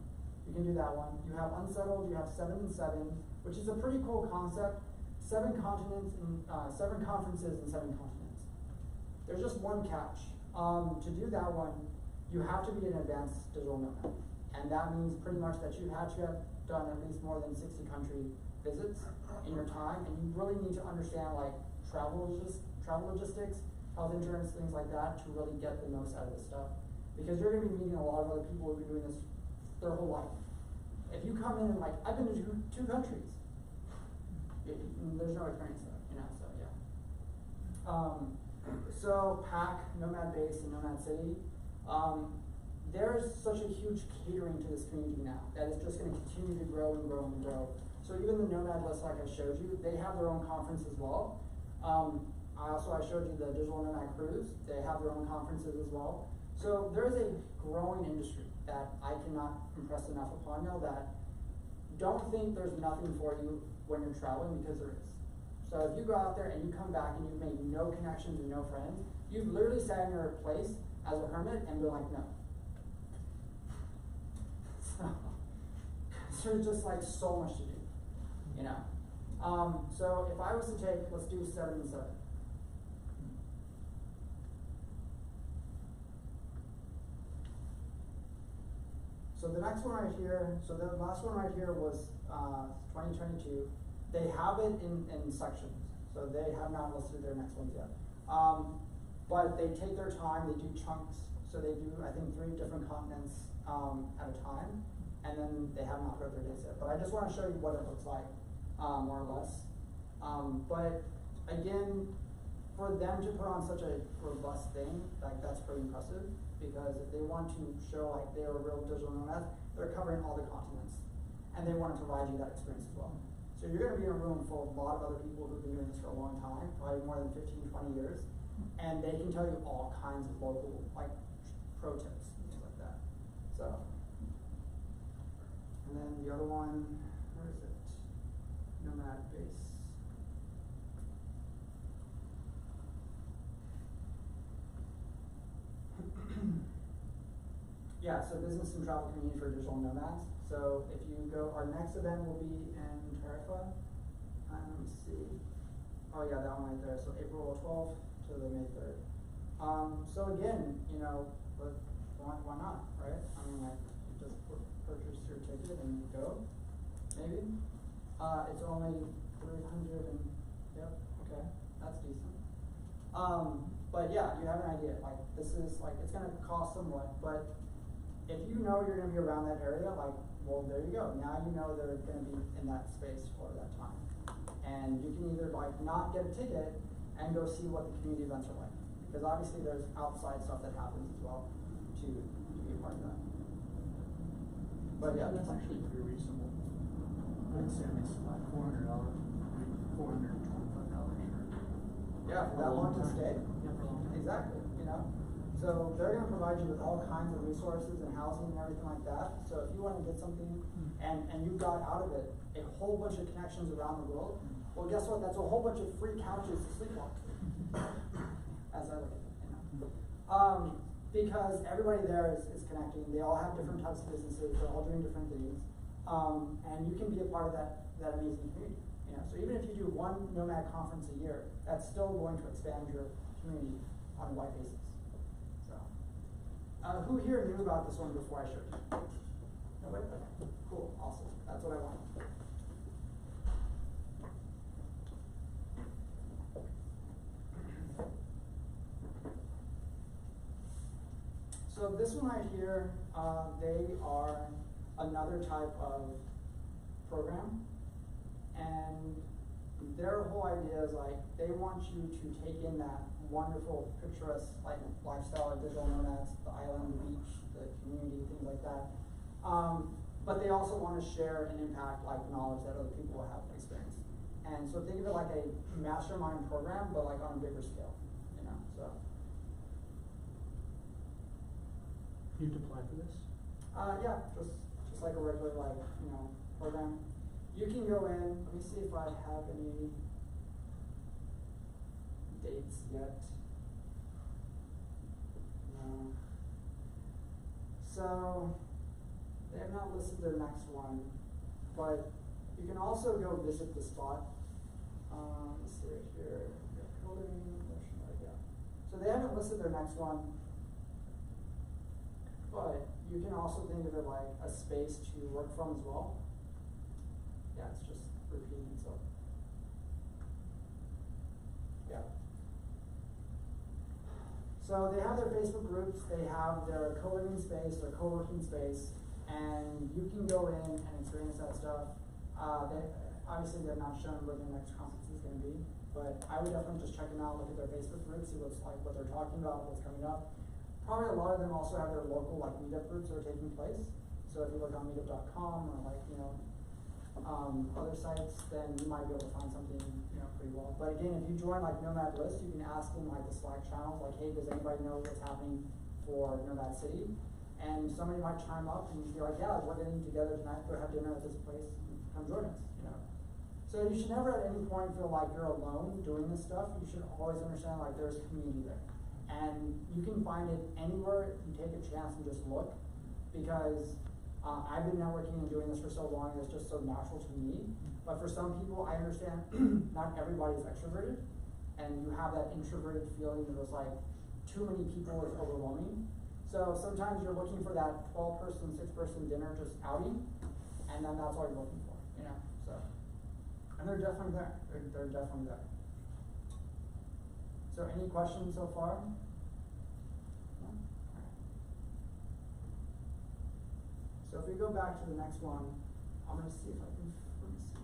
you can do that one. You have Unsettled, you have 7 and 7, which is a pretty cool concept. 7 continents and 7 conferences in 7 continents. There's just one catch. To do that one, you have to be an advanced digital nomad. And that means pretty much that you have to have done at least more than 60 country visits in your time, and you really need to understand like travel logistics, health insurance, things like that, to really get the most out of this stuff. Because you're going to be meeting a lot of other people who've been doing this their whole life. If you come in and like, I've been to two countries, there's no experience there, you know, so yeah. So PAC, Nomad Base, and Nomad City, there's such a huge catering to this community now that it's just going to continue to grow and grow and grow. So even the Nomad list, like I showed you, they have their own conference as well. I showed you the Digital Nomad Cruise. They have their own conferences as well. So there's a growing industry that I cannot impress enough upon y'all that don't think there's nothing for you when you're traveling, because there is. So if you go out there and you come back and you've made no connections and no friends, you've literally sat in your place as a hermit and been like, no. So there's just like so much to do, you know. So if I was to take, let's do 7 and 7. So the next one right here, so the last one right here was 2022. They have it in sections, so they have not listed their next ones yet. But they take their time, they do chunks, so they do, I think, 3 different continents at a time, and then they have not wrote their dates yet. But I just want to show you what it looks like, more or less. But again, for them to put on such a robust thing, like that's pretty impressive, because if they want to show like they are real digital nomads, they're covering all the continents, and they want to provide you that experience as well. So you're going to be in a room full of a lot of other people who've been doing this for a long time, probably more than 15, 20 years, and they can tell you all kinds of local like pro tips and things like that. So, and then the other one, where is it? Nomad Base. Yeah, so business and travel community for digital nomads. So if you go, our next event will be in Tarifa. Let me see. Oh yeah, that one right there. So April 12th to the May 3rd. So again, you know, but why not, right? I mean, like, you just purchase your ticket and go, maybe. It's only 300 and, yep, okay, that's decent. But yeah, you have an idea. Like, this is like, it's gonna cost somewhat, but if you know you're gonna be around that area, like, well, there you go. Now you know they're gonna be in that space for that time. And you can either like not get a ticket and go see what the community events are like. Because obviously there's outside stuff that happens as well to be a part of that. But yeah.
That's actually pretty reasonable. I'd say it's like $400, $425 sure.
Yeah, for that long to stay.
Yeah, for a long time.
Exactly, you know. So they're going to provide you with all kinds of resources and housing and everything like that. So if you want to get something and you got out of it a whole bunch of connections around the world, well, guess what? That's a whole bunch of free couches to sleep on. As I look at it, you know. Because everybody there is connecting. They all have different types of businesses. They're all doing different things. And you can be a part of that amazing community. You know. So even if you do one Nomad conference a year, that's still going to expand your community on a wide basis. Who here knew about this one before I showed you? Nobody? Okay. Cool, awesome. That's what I want. So this one right here, they are another type of program, and their whole idea is like they want you to take in that wonderful, picturesque like lifestyle of digital nomads, the island, the beach, the community, things like that. But they also want to share and impact like knowledge that other people will have experienced. And so think of it like a mastermind program, but like on a bigger scale, you know. So.
You have to apply for this?
Yeah, just like a regular like program. You can go in. Let me see if I have any dates. yet. No. So, they have not listed their next one, but you can also go visit the spot. Let's see right here. So they haven't listed their next one, but you can also think of it like a space to work from as well. Yeah, it's just repeating itself. Yeah. So they have their Facebook groups, they have their co-living space, their co-working space, and you can go in and experience that stuff. Obviously they're not showing where their next conference is going to be, but I would definitely just check them out, look at their Facebook groups, see what's like, what they're talking about, what's coming up. Probably a lot of them also have their local like meetup groups that are taking place. So if you look on meetup.com or like, other sites, then you might be able to find something, pretty well. But again, if you join like Nomad list, you can ask in like the Slack channels, like, hey, does anybody know what's happening for Nomad City? And somebody might chime up and be like, yeah, we're getting together tonight, go have dinner at this place, come join us, So you should never at any point feel like you're alone doing this stuff. You should always understand like there's community there. And you can find it anywhere you take a chance and just look, because I've been networking and doing this for so long, it's just so natural to me. But for some people, I understand not everybody is extroverted, and you have that introverted feeling that was like too many people is overwhelming. So sometimes you're looking for that 12-person, 6-person dinner just outing, and then that's all you're looking for, so. And they're definitely there. They're definitely there. So any questions so far? No? Okay. So if we go back to the next one, I'm going to see if I can, let me see.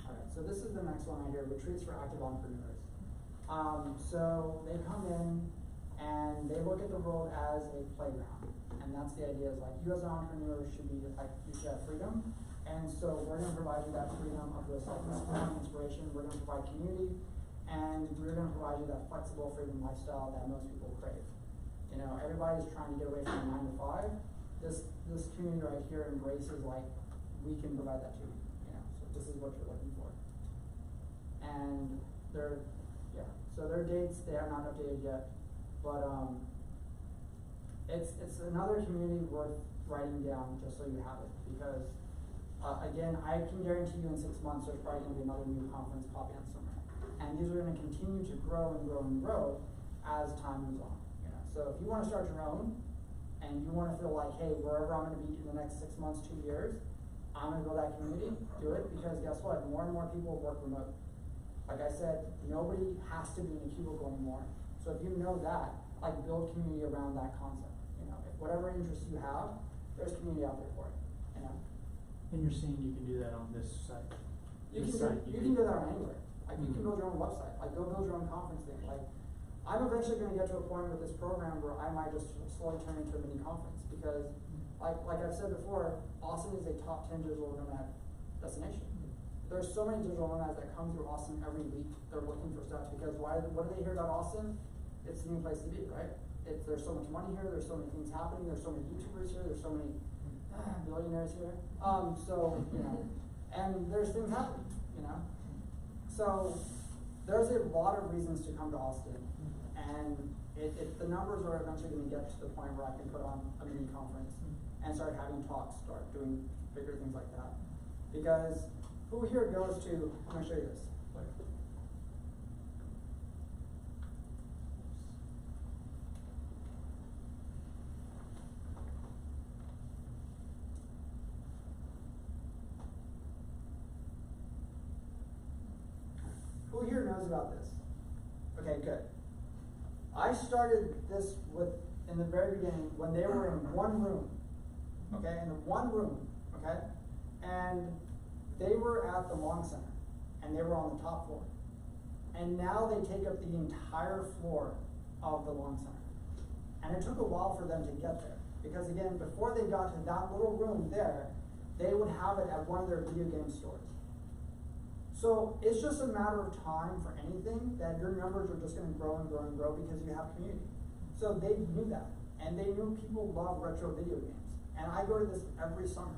Alright, so this is the next one right here, Retreats for Active Entrepreneurs. So they come in and they look at the world as a playground. And that's the idea, is like you as an entrepreneur should be like, you should have freedom. And so we're gonna provide you that freedom of this like inspiration, we're gonna provide community, and we're gonna provide you that flexible freedom lifestyle that most people crave. Everybody's trying to get away from 9 to 5. This community right here embraces like, we can provide that to you, so this is what you're looking for. And so their dates, they have not updated yet, but it's another community worth writing down just so you have it, because again, I can guarantee you in 6 months there's probably going to be another new conference popping up somewhere, and these are going to continue to grow and grow and grow as time moves on. So if you want to start your own, and you want to feel like, hey, wherever I'm going to be in the next 6 months, 2 years, I'm going to build that community, do it, because guess what? More and more people work remote. Like I said, nobody has to be in a cubicle anymore. So if you know that, like build community around that concept. If whatever interests you have, there's community out there for it.
And you're saying you can do that on this site?
You can do that on anywhere. Like you can build your own website. Like go build your own conference thing. Like I'm eventually going to get to a point with this program where I might just slowly turn into a mini conference, because like I've said before, Austin is a top 10 digital nomad destination. There's so many digital nomads that come through Austin every week. They're looking for stuff because what do they hear about Austin? It's the new place to be, right? There's so much money here. There's so many things happening. There's so many YouTubers here. There's so many billionaires here. And there's things happening, So there's a lot of reasons to come to Austin, and the numbers are eventually going to get to the point where I can put on a mini conference and start having talks, start doing bigger things like that, because. Who here goes to, I'm going to show you this. Who here knows about this? Okay, good. I started this in the very beginning when they were in one room. Okay, in the one room, okay? And they were at the Long Center, and they were on the top floor. And now they take up the entire floor of the Long Center. And it took a while for them to get there, because again, before they got to that little room there, they would have it at one of their video game stores. So it's just a matter of time for anything that your numbers are just going to grow and grow and grow because you have community. So they knew that, and they knew people love retro video games. And I go to this every summer.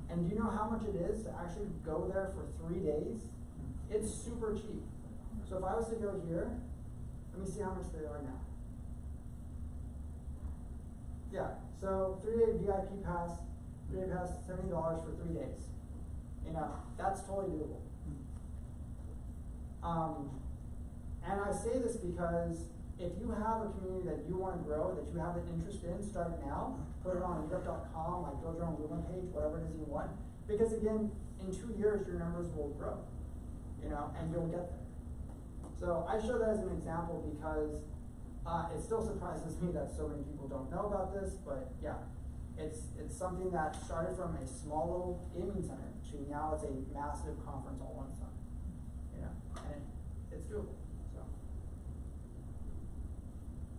And do you know how much it is to actually go there for 3 days? It's super cheap. So if I was to go here, let me see how much they are now. Yeah, so 3-day VIP pass, 3-day pass, $70 for 3 days. You know, that's totally doable. And I say this because if you have a community that you want to grow, that you have an interest in, start now. Put it on meetup.com, like build your own Luma page, whatever it is you want. Because again, in 2 years, your numbers will grow, you know, and you'll get there. So I show that as an example because it still surprises me that so many people don't know about this, but yeah, it's something that started from a small little gaming center to now it's a massive conference all in one summer, you know, and it's doable. So,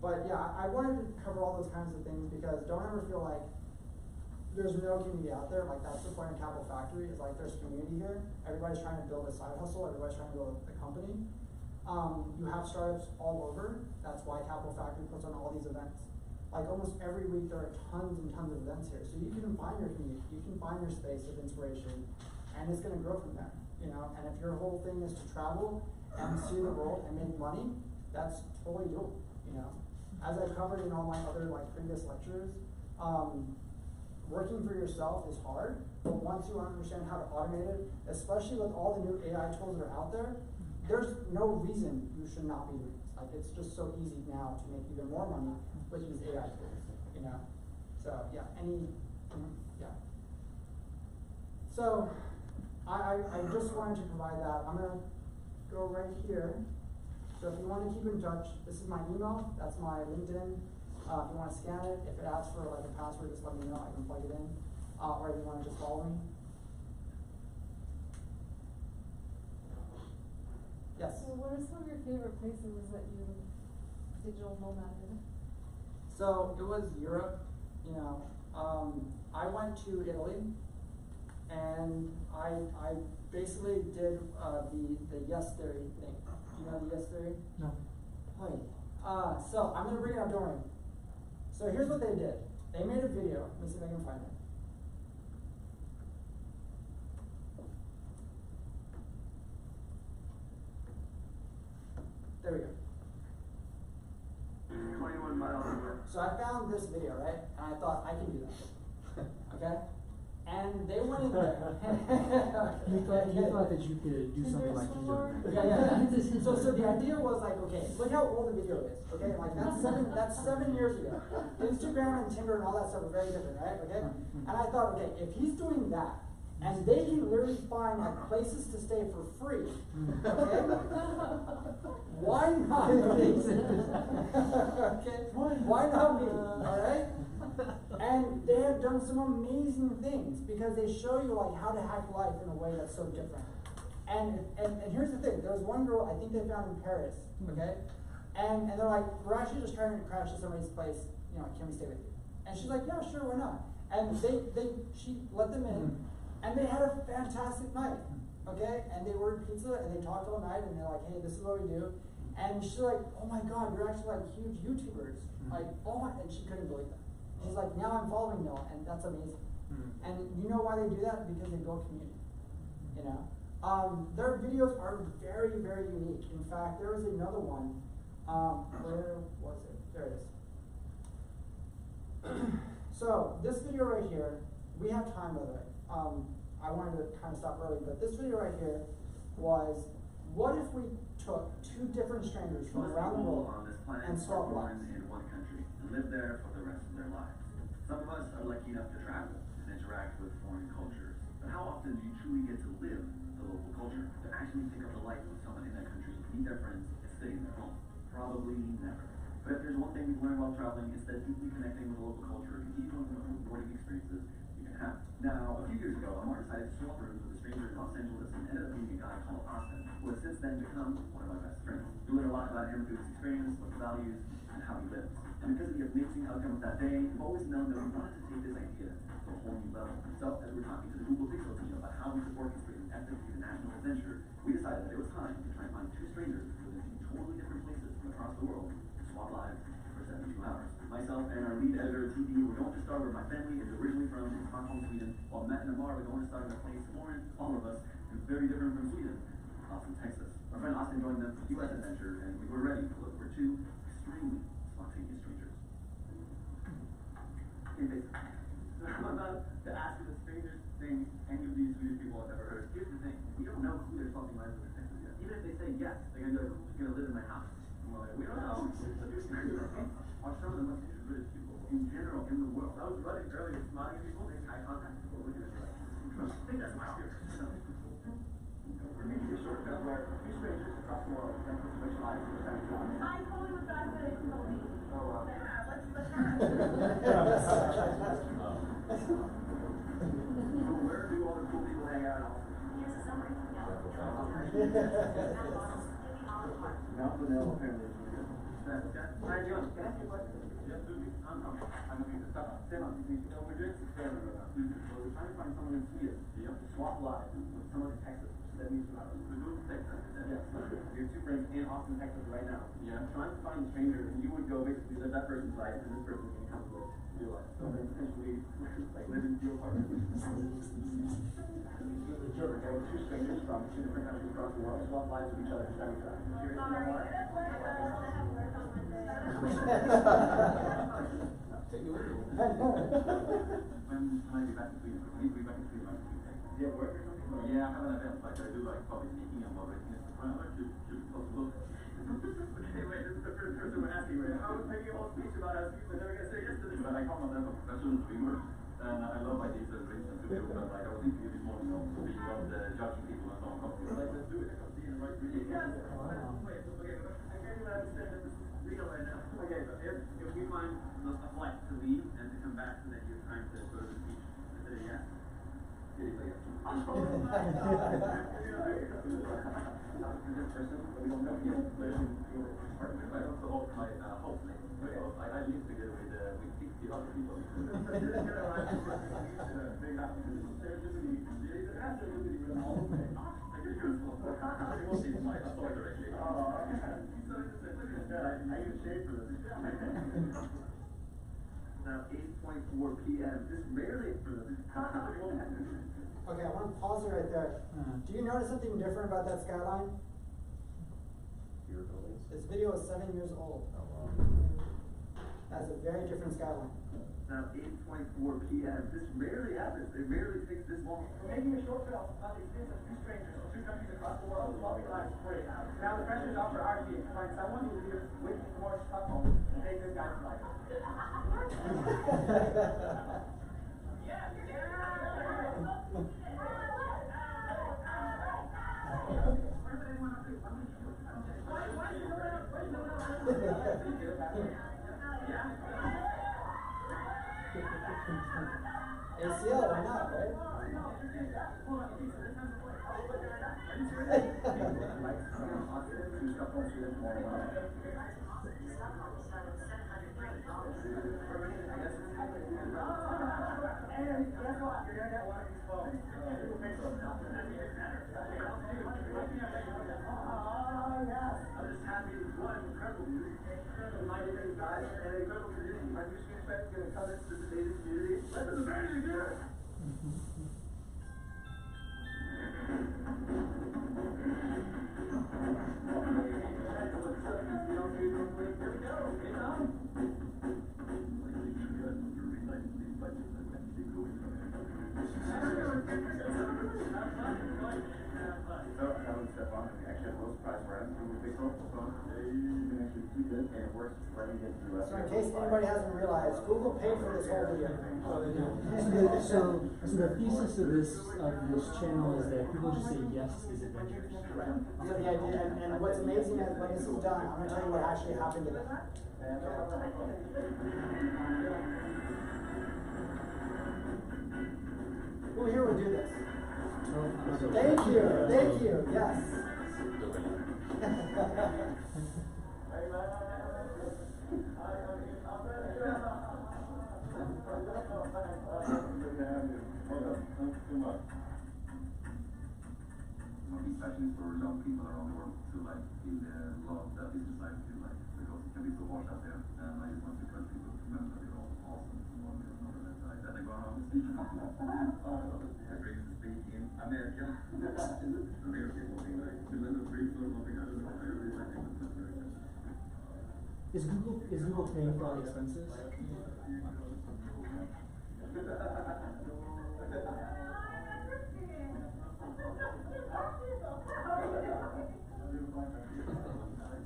but yeah, I wanted to cover all those kinds of things because don't ever feel like there's no community out there. Like that's the point of Capital Factory is like there's community here. Everybody's trying to build a side hustle. Everybody's trying to build a company. You have startups all over. That's why Capital Factory puts on all these events. Like almost every week there are tons and tons of events here. So you can find your community, you can find your space of inspiration, and it's gonna grow from there, you know? And if your whole thing is to travel and see the world and make money, that's totally doable, you know? As I covered in all my other like previous lectures, working for yourself is hard, but once you understand how to automate it, especially with all the new AI tools that are out there, there's no reason you should not be doing this. Like it's just so easy now to make even more money with these AI tools, you know? So yeah, yeah. So I just wanted to provide that. I'm gonna go right here. So if you want to keep in touch, this is my email, that's my LinkedIn. If you want to scan it, if it asks for like a password, just let me know, I can plug it in. Or if you want to just follow me. Yes?
So what are some of your favorite places that you digital nomaded?
So it was Europe, you know. I went to Italy, and I basically did the yes theory thing. Do you know the yes theory?
No.
Right. So I'm gonna bring it up, don't worry. So here's what they did. They made a video. Let me see if I can find it. There we go.
21 miles away.
So I found this video, right? And I thought I can do that. Okay? And they went in there.
You thought that you could do something like you do.
Yeah. So the idea was like, okay, look how old the video is. Okay, like that's 7 years ago. Instagram and Tinder and all that stuff are very different, right? Okay? And I thought, okay, if he's doing that, and they can literally find like places to stay for free, okay? Why not me? Okay? Why not me? Alright? And they have done some amazing things because they show you like how to hack life in a way that's so different. And here's the thing, there was one girl I think they found in Paris, okay? And they're like, we're actually just trying to crash at somebody's place, you know, can we stay with you? And she's like, yeah, sure, why not? And she let them in. And they had a fantastic night, okay? And they ordered pizza and they talked all night and they're like, hey, this is what we do. And she's like, oh my God, you're actually like huge YouTubers. Like, oh my, and she couldn't believe that. She's like, now I'm following y'all, and that's amazing. And you know why they do that? Because they build community, you know? Their videos are very, very unique. In fact, there was another one, where was it? There it is. So, this video right here, we have time by the way. I wanted to kind of stop early, but this video right here was, what if we took 2 different strangers from around the world and swapped lives?
In one country and live there for the rest of their lives. Some of us are lucky enough to travel and interact with foreign cultures, but how often do you truly get to live the local culture, to actually pick up the life of someone in that country, meet their friends, and stay in their home? Probably never. But if there's one thing we've learned while traveling, it's that deeply connecting with the local culture can teach one of the most rewarding experiences you can have. Now, a few years ago, Amar decided to swap rooms with a stranger in Los Angeles and ended up meeting a guy called Austin, who has since then become one of my best friends. We learned a lot about him through his experience, what he values, and how he lives. And because of the amazing outcome of that day, we've always known that we wanted to take this idea to a whole new level. So, as we were talking to the Google Pixel team about how we could orchestrate an epic international adventure, we decided that it was time to try and find 2 strangers who lived in totally different places from across the world to swap lives for 72 hours. Myself and our lead editor, TD, were going to start where my family is originally from our home Sweden, while Matt and Amar were going to start in a place foreign to all of us and very different from Sweden, Austin, Texas. Our friend Austin joined the U.S. adventure, and we were ready to look for two extremely spontaneous strangers. I'm about to ask you the strangest thing any of these Swedish people have ever heard. Here's the thing, we don't know who they're talking about in Texas yet. Even if they say yes, they're gonna be like, who's gonna live in my house? And we're like, we don't know. Are some of the most British people in general in the world? I was running earlier, smiling at people, making eye contact, people looking at me like, I think that's my spirit. We're making a shortcut where two strangers across the world can switch lives for 7 hours.
I totally was glad that it's told me.
Oh, wow.
Yeah, let's
So where do all the cool people hang out?
Here's a summary.
Mount Vanilla apparently is really good. Hi, John. Can I ask you a question? Yes, absolutely. I'm looking to stop. Stefan, we're doing this experiment right now. So we're trying to find someone in Sweden to swap lives with someone in Texas, which is 72 hours. We're going to Texas. Yes. We have 2 friends in Austin, Texas right now. Yeah. Trying to find a stranger, and you would go basically live that person's life, and this person can come to live your life. So then potentially, like, live in your apartment. Sure, okay, we're 2 strangers from 2 different countries across the world, swap lives with each other for 7 times. Curious to know more? Take it with you. When can I be back in Sweden? I need to be back in Sweden by Tuesday. Do you have work or something? Yeah, I have an event, like I do like public speaking and public Instagram, like should be possible. Anyway, this is the first person we're asking right now. I was making a whole speech about how people are never gonna say yes to this, but I come on as a professional streamer, and I love ideas and drinks and food, but like I was thinking this morning, so being about judging people and so on, like let's do it, I can see and write really well. Wait, okay, I can't even understand that this is real right now. Okay, so if we find a flight to leave and to come back, so that you have time to go to the beach, is it a yes? It is a yes. Oh my god! This person, we don't know yet, lives in your apartment. I don't know my house name. I live together with 60 other people. I even shaved for this. Now 8:24 p.m. This rarely for this.
Okay, I want to pause it right there. Do you notice something different about that skyline?
Your buildings?
This video is 7 years old.
Oh, wow.
That's a very different skyline.
Now 8:24 p.m. This rarely happens. It rarely takes this long. We're making a short film about the experience of 2 strangers from 2 countries across the world swapping lives for 8 hours. Now the pressure is off for our team to find someone who will be with me towards Stockholm and take this guy's life.
ACL, why not, right?
And guess what? You're gonna get one of these phones. Oh, yes. I'm just happy it's one incredible news. My different guys and an incredible community. My new Swedish friends are gonna come into this amazing community. Let them imagine it good.
So in case anybody hasn't realized, Google paid for this whole video.
So the thesis of this channel is that people just say yes to these adventures.
Right. So the idea, and what's amazing is when this is done, I'm going to tell you what actually happened to them. Who here would do this? Thank you, yes.
These passions for young people around the world to like feel the love that this society feel like, because it can be so harsh out there, and I just want to encourage people to remember that they're all awesome and wonderful and all that. I think one of
Is Google paying for all the expenses?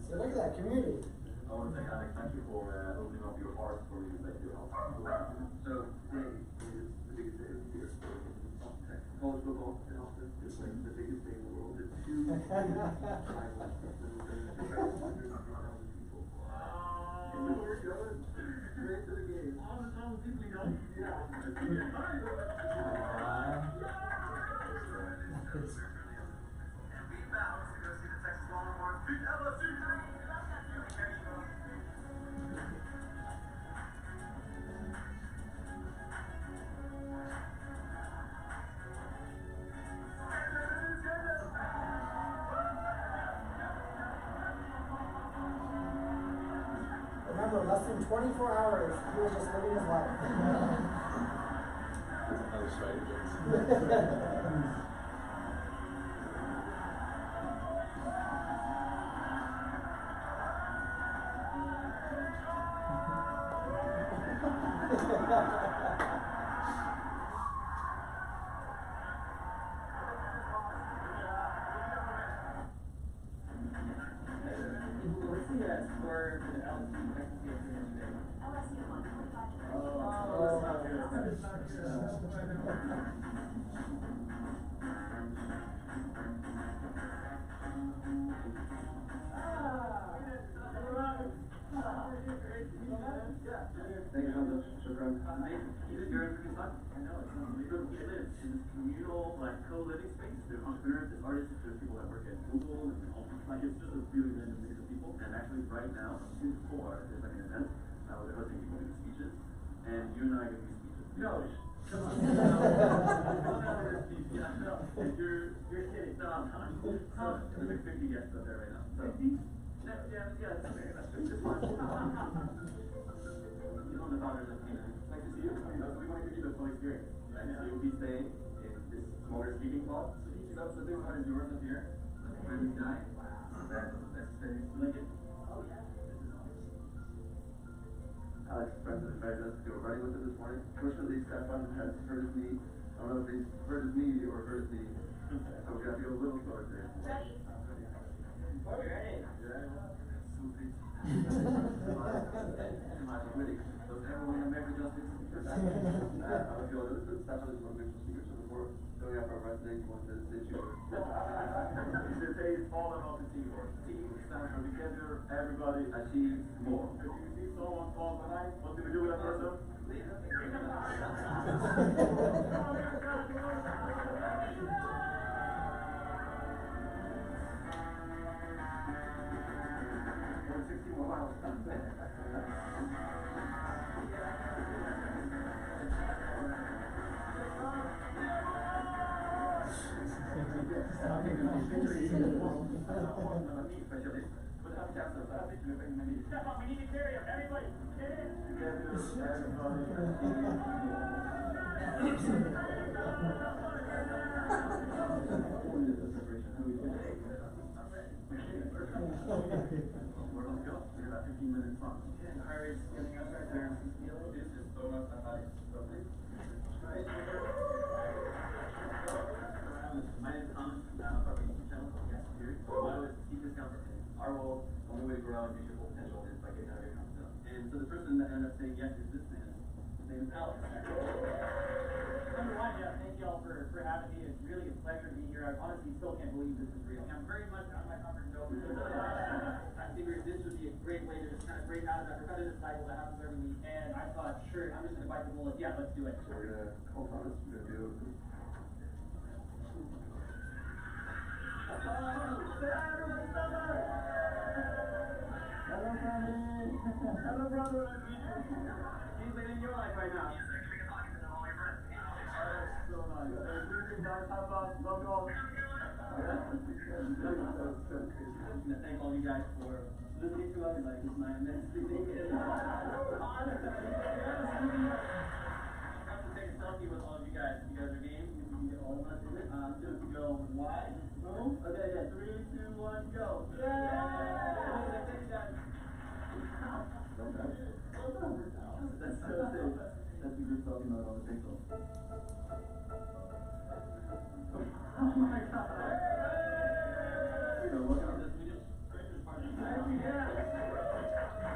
So look at that community.
I want to say, Alex, thank you for opening up your heart for your safety health. So today is the biggest day of the year. College football in Austin is like the biggest day in the world. It's huge. People. In the world, straight to the game. I'm deeply done. Yeah.
Remember, less than 24 hours, he was just living his life.
That's another Spider Jones.
What's the score for the LSU Texas game today?
LSU 145.
Oh, not good. Thank you so much. Shukran. You did your freaking talk. I know. We live in this communal, like, co-living space. There's entrepreneurs, there's artists, there's people that work at Google, and like, it's just a really random mix of people. And actually, right now, from 2 to 4, there's like an event where they're hosting people giving speeches, and you and I are giving speeches. No. Come on. Yeah, no. And you're kidding. No, I'm not. So, there's like 50 guests up there right now. So, 50? Yeah, that's okay. That's good. It's fine. You know the founders of Nomad. Nice to see you. We want to give you the full experience. Right? So you'll be staying in this smaller speaking pod. So you know, so this one is yours up here. Where this guy. That's stay. Like it. Oh yeah. This is awesome. Alex, friends of the Fed, we were running with it this morning. Fortunately, Stefan has heard of me. I don't know if he's heard of me or heard of me. So we're going to have to go a little slower today.
Ready?
Are we ready? Yeah. It's all about the teamwork. Team stands for together, everybody achieves more. If you see someone fall behind, what do we do with that person? Step up, we need to carry him. Everybody, get Let's go. We have about 15 minutes on. Okay, Harry's getting us right there. This is so much somebody. My name is Thomas, from the YouTube channel, yes, here. So what I was keep this down for our world, the only way to grow and reach your full potential is by getting out of your comfort zone. And so the person that ended up saying yes is this man. His name is Alex. Number one, yeah, thank you all for having me. It's really a pleasure to be here. I honestly still can't believe this is real. I'm very much out of my comfort zone. I figured this would be a great way to just kind of break out of that repetitive cycle that happens every week. And I thought, sure, I'm just going to bite the bullet. Yeah, let's do it. So we're going to call Thomas. We're going to do Hello, brother. He's living your life right now. He's actually talking to all your friends. That's so nice. Hey, guys, have fun. Love you all. Thank all you guys for listening to us. Like, it's my immense thing. It's an honor. I have to take a selfie with I'm good to go. Wide. Boom. Okay, yeah. 3, 2, 1, go. Yay! That's so sick. That's the group talking about on the TikTok. Oh my god. So what kind of Swedish strangers party? Yeah.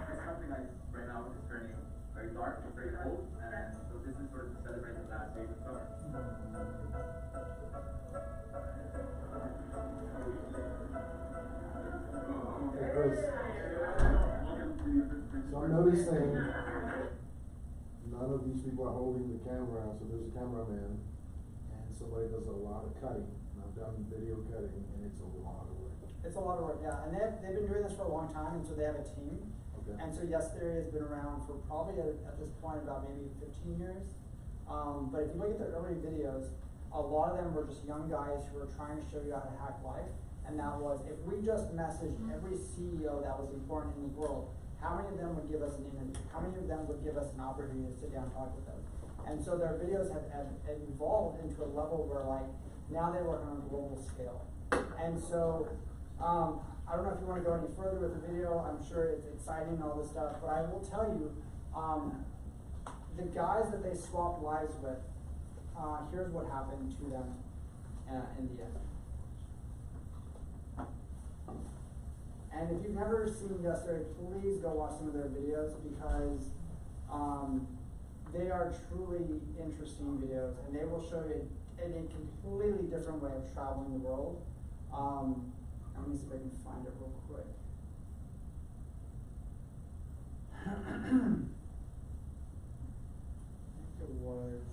This country like right now is turning very dark, it's very cold, and so this is sort of to celebrate the last days of summer.
Hey, Chris. So I'm noticing none of these people are holding the camera, so there's a cameraman, and somebody does a lot of cutting. And I've done video cutting, and it's a lot of work.
It's a lot of work, yeah, and they've been doing this for a long time, and so they have a team.
Okay.
And so Yes Theory has been around for probably at this point about maybe 15 years. But if you look at the early videos, a lot of them were just young guys who were trying to show you how to hack life. And that was, if we just messaged every CEO that was important in the world, how many of them would give us an interview? How many of them would give us an opportunity to sit down and talk with them? And so their videos have evolved into a level where like, now they work on a global scale. And so, I don't know if you want to go any further with the video. I'm sure it's exciting and all this stuff, but I will tell you, the guys that they swapped lives with, here's what happened to them in the end. And if you've never seen Yes Theory, please go watch some of their videos because they are truly interesting videos, and they will show you in a completely different way of traveling the world. Let me see if I can find it real quick. I think it was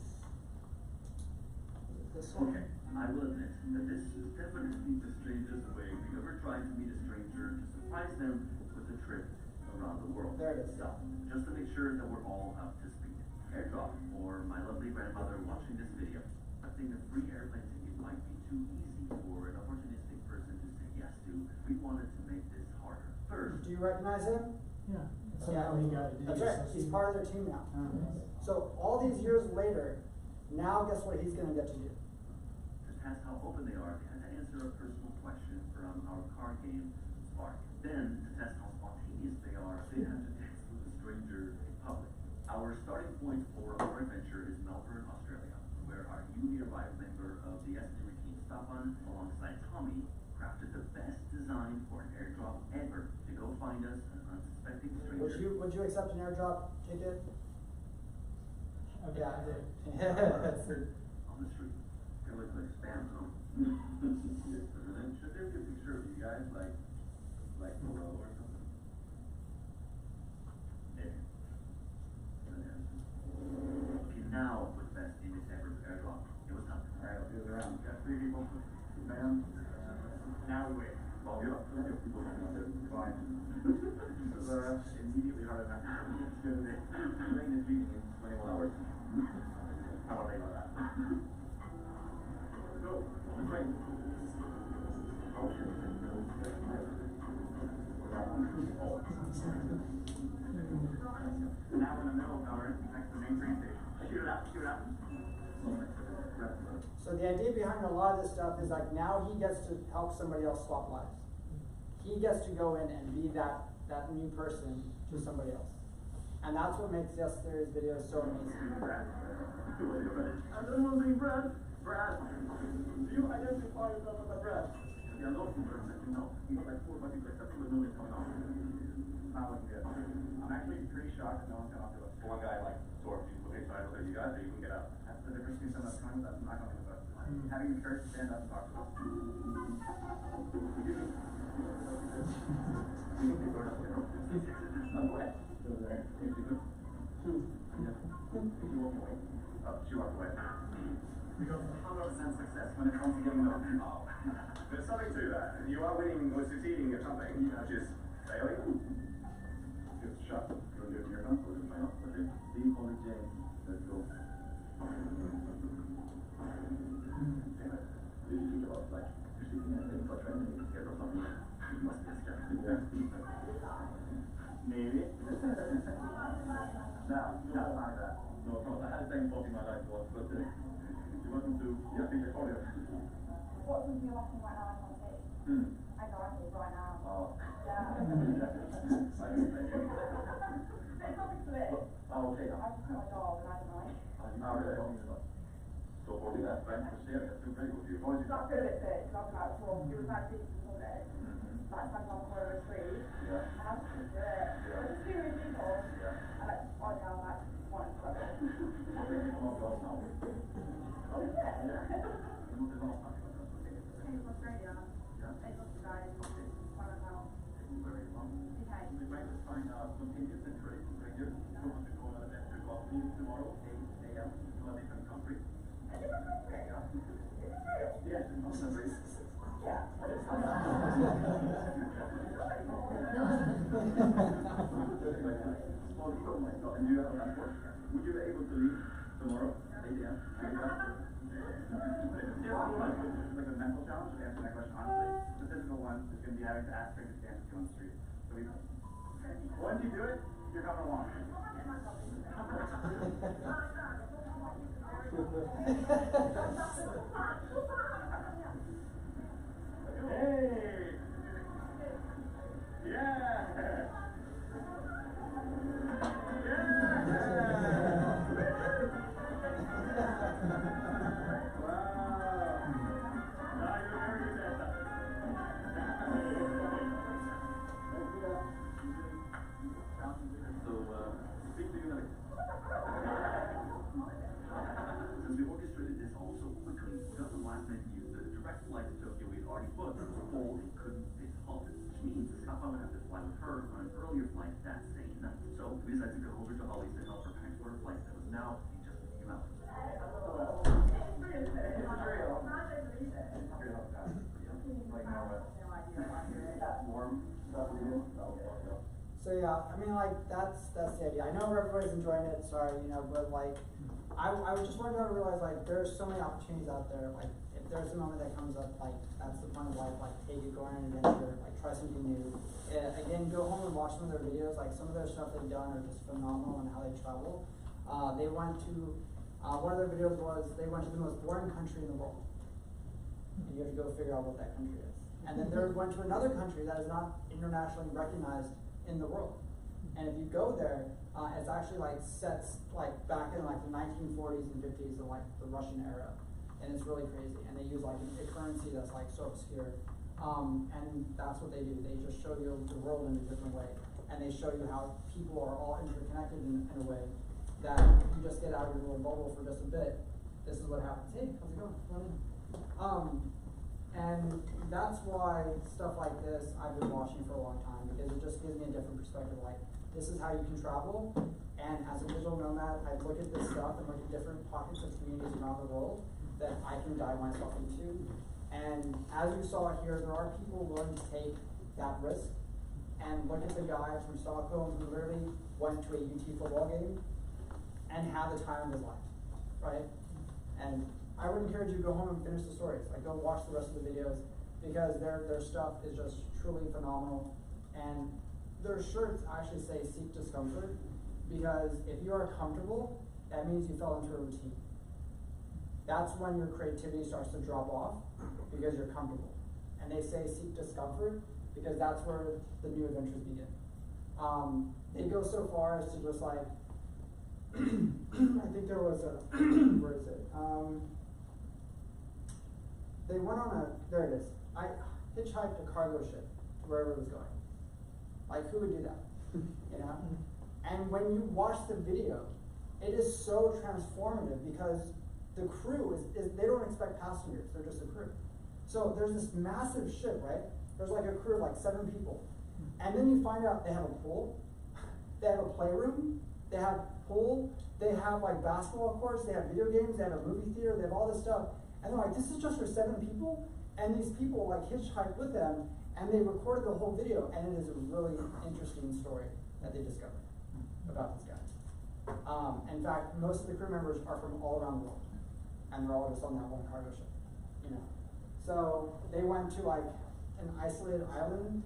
this one.
Okay, I will admit that this definitely keeps the strangers away. If you've ever tried to meet a stranger to surprise them with a trip around the world.
There it is.
So, just to make sure that we're all up to speed. Airdrop, or my lovely grandmother watching this video, I think a free airplane ticket might be too easy for an opportunistic person to say yes to. We wanted to make this harder. First,
Do you recognize him?
Yeah.
Yeah,
Somehow he got it.
that's right. He's part of their team now. So all these years later, now guess what he's going to get to do?
to test how open they are, they had to answer a personal question from our card game, Spark. Then, to test how spontaneous they are, they had to dance with a stranger in public. Our starting point for our adventure is Melbourne, Australia, where our newly arrived member of the SD team, Stefan, alongside Tommy, crafted the best design for an airdrop ever to go find us an unsuspecting stranger.
Would you accept an airdrop ticket?
Okay.
Yeah, I did.
On the street. It looks like spam, though. Should there be a picture of you guys, like below or something? Maybe. Okay, now for the best image ever of airdrop. It was time. Alright, I'll do it around. Got 3 people. Man. Now we wait. Well, we have people coming to fine. This is immediately hard enough. It's gonna be doing this meeting in 21 hours. How about they know that? Let's go. On the train. Now we're in the middle of nowhere, next to the main train station. Shoot it out, shoot it out.
So the idea behind a lot of this stuff is like now he gets to help somebody else swap lives. He gets to go in and be that new person to somebody else. And that's what makes Yes Theory's videos so amazing.
Brad. I don't want to be Brad. Brad. Do you identify yourself as a Brad? Yeah, no, no. He's like 4 or 5 people except for the movie coming on. Not looking good. I'm actually pretty shocked that no one's gone up to us. One guy like tore a piece of paper out of you guys, so you can get out. That's the difference between someone that's trying to not coming with us. Having the courage to stand up and talk to us. I'm wet. Over there. She walked away. Because how about success when it comes to getting up? Oh. There's something to that. You are winning or succeeding at something, which is failing. Just shut. You want to do it in your phone? Or in my own? Okay. Steve, Holly, James. Let's go. Damn it. Did you think about, like, you're speaking at a for training, you get or something? You must be scared. Yeah. Maybe. Now, not like that. No, I had the same thought in my life once, but you're welcome to, yeah, I think I told you.
What would you watching right now on TV? I know I need right now.
Oh.
Yeah.
It's
nothing to it.
Oh, okay.
I just put my dog and I don't like.
Oh, really? Så får du det spänn för serien. Du blir ju ju
It's not good at it. It's not about it. It was like this before that. Like something on the tree.
Yeah.
And I was just do it.
Yeah.
It's serious people.
Yeah.
And like, oh no, like, one is like.
Okej, vi kommer att prata om det.
Oh yeah.
Vi måste vara snabba.
Came from Australia.
Yeah.
They looked guys. One of them.
Very well.
Okay.
We might just find continuous interest right here. So want to go on an adventure coffee tomorrow, 8 a.m. to a different country.
A different country?
Yeah.
Is it real?
Yes, in some countries.
Yeah.
Oh my God, and you have a passport? Would you be able to leave tomorrow, 8 a.m.? Like a mental challenge, to answer that question honestly. The physical one is going to be having to ask her to stand with you on the street. So once you do it, you're coming along. Hey! Yeah! Since we orchestrated this all so quickly, we got the last minute news that a direct flight to Tokyo we'd already booked was full and couldn't fit Holly, which means Scapa would have to fly with her on an earlier flight that same night. So we decided to go over to Holly's to help her pack for her flight that was now in just a few hours.
So yeah, I mean like that's the idea. I know everybody's enjoying it, sorry, you know, but like I just want to realize like there's so many opportunities out there. Like if there's a moment that comes up, like that's the point of life. Like take it, go on an adventure, like try something new. Again, go home and watch some of their videos. Like some of their stuff they've done are just phenomenal in how they travel. They went to one of their videos was they went to the most boring country in the world. And you have to go figure out what that country is. And then they went to another country that is not internationally recognized in the world. And if you go there, it's actually like sets like back in like the 1940s and 50s of like the Russian era. And it's really crazy. And they use like a currency that's like so obscure. And that's what they do. They just show you the world in a different way. And they show you how people are all interconnected in a way that if you just get out of your little bubble for just a bit, this is what happens. Hey, how's it going? Run in. And that's why stuff like this I've been watching for a long time, because it just gives me a different perspective. Like, this is how you can travel, and as a digital nomad, I look at this stuff and look at different pockets of communities around the world that I can dive myself into. And as you saw here, there are people willing to take that risk. And look at the guy from Stockholm who literally went to a UT football game and had the time of his life, right? And I would encourage you to go home and finish the stories. Like, go watch the rest of the videos, because their stuff is just truly phenomenal. And their shirts actually say "Seek Discomfort," because if you are comfortable, that means you fell into a routine. That's when your creativity starts to drop off, because you're comfortable. And they say "Seek Discomfort," because that's where the new adventures begin. They go so far as to just like, I think there was a, where is it? They went on there it is. I hitchhiked a cargo ship to wherever it was going. Like, who would do that? You know? And when you watch the video, it is so transformative, because the crew is they don't expect passengers, they're just a crew. So there's this massive ship, right? There's like a crew of like 7 people. And then you find out they have a pool, they have a playroom, they have pool, they have like basketball courts, they have video games, they have a movie theater, they have all this stuff. And they're like, this is just for 7 people? And these people like hitchhiked with them, and they recorded the whole video, and it is a really interesting story that they discovered about this guy. In fact, most of the crew members are from all around the world, and they're all just on that one cargo ship, you know. So they went to like an isolated island.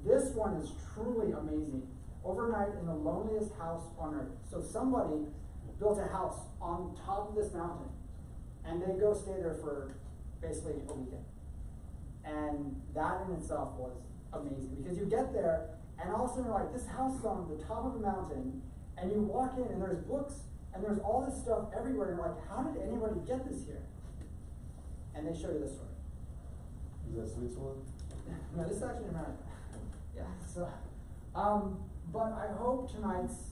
This one is truly amazing. Overnight in the loneliest house on earth. So somebody built a house on top of this mountain, and they go stay there for basically a weekend. And that in itself was amazing, because you get there and all of a sudden you're like, this house is on the top of a mountain, and you walk in and there's books and there's all this stuff everywhere, and you're like, how did anybody get this here? And they show you the story.
Is that Switzerland?
No, this is actually America. Yeah, so, but I hope tonight's,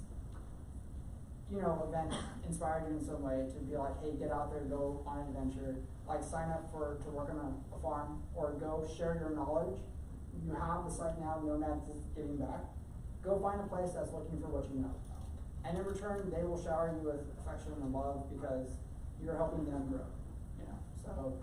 event inspired you in some way to be like, hey, get out there, go on an adventure, like sign up to work on a farm, or go share your knowledge. You have the site now, Nomad is giving back. Go find a place that's looking for what you know. And in return, they will shower you with affection and love because you're helping them grow. So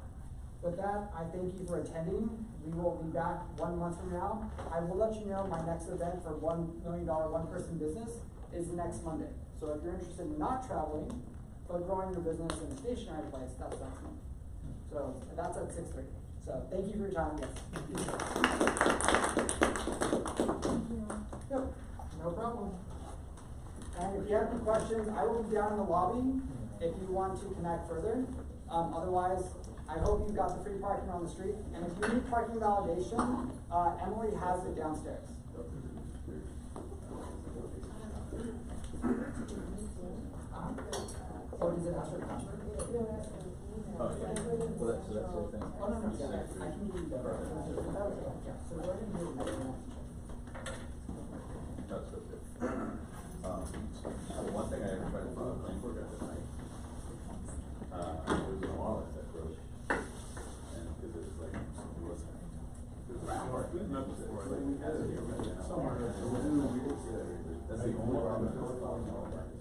with that, I thank you for attending. We will be back 1 month from now. I will let you know my next event for $1 million one-person business is next Monday. So if you're interested in not traveling, but growing your business in a stationary place, that's next month. So that's at 6:30. So thank you for your time, guys. Yep, no problem. And if you have any questions, I will be down in the lobby if you want to connect further. Otherwise, I hope you got the free parking on the street. And if you need parking validation, Emily has it downstairs. Oh, does it ask for a password?
Oh, yeah. Well, that's the thing.
Oh, no, yeah, I can give you that. Yeah, so go ahead and do it.
That's good. So one thing I ever tried to follow playing for guys at night. It was in Wallace that broke. And because it was like, it was smart. That's the only problem.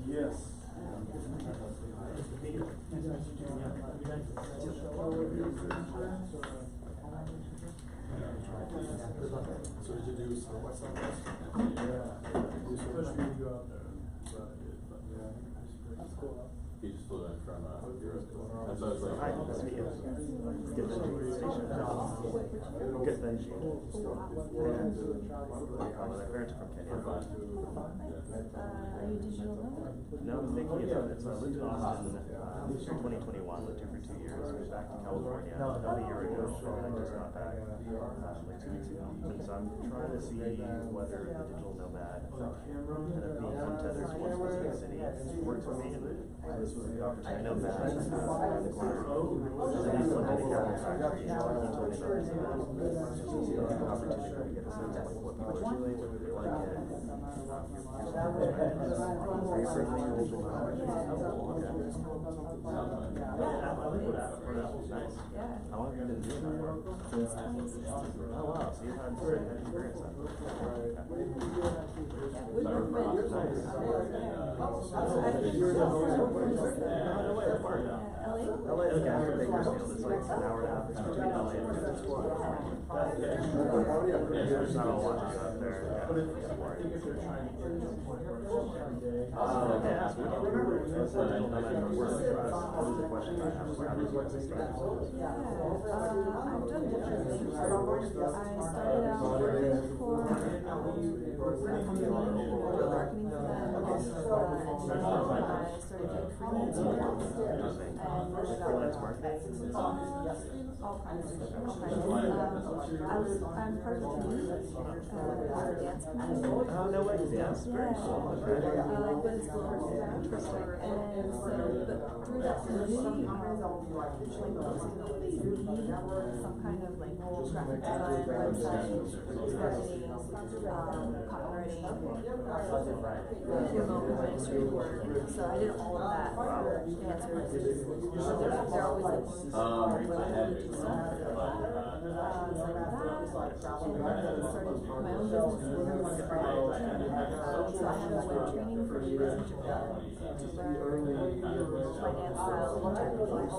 Yes.
So did you do some West Side West?
Especially when you go out there. But yeah, that's cool.
He just flew in from Europe. That's what I was like.
Hi, nice to meet you. Good Benji station. Good Benji. My parents are from Kenya.
Are you digital nomad?
No, I'm thinking about it. So I lived in Austin in 2021, lived here for 2 years, moved back to California about a year ago, and I just got back like 2 weeks ago. And so I'm trying to see whether the digital nomad kind of being untethered to one specific city works for me. And this was the opportunity. I know Matt around the corner. And he's looking at the factory. He told me that this is an opportunity to get a sense of like what people are doing, whether they like it. Are you certainly digital nomad? Nice. How long have you been doing that for? Oh wow, so you've had experience then. LA, okay, I'm from Bakersfield. It's like an hour and a half between LA and Bakersfield. There's not a lot to do up there. Okay, ask me. That's what I work for. What is the question I have? How did you get this started?
I've done different things. I started out working for marketing for them, and then I started doing freelance work, and
Freelance marketing?
all kinds of I'm part of the team, dance community.
Oh, no way, yes, very cool.
But it's the first interesting, and so, but through that community, some kind of like graphic design, website, marketing, copywriting, remote administrative work. So I did all of that for dance services. They're always looking for
I had it.
like that. And then started my own business. So I had a web training for years in Japan to learn finance style interviews.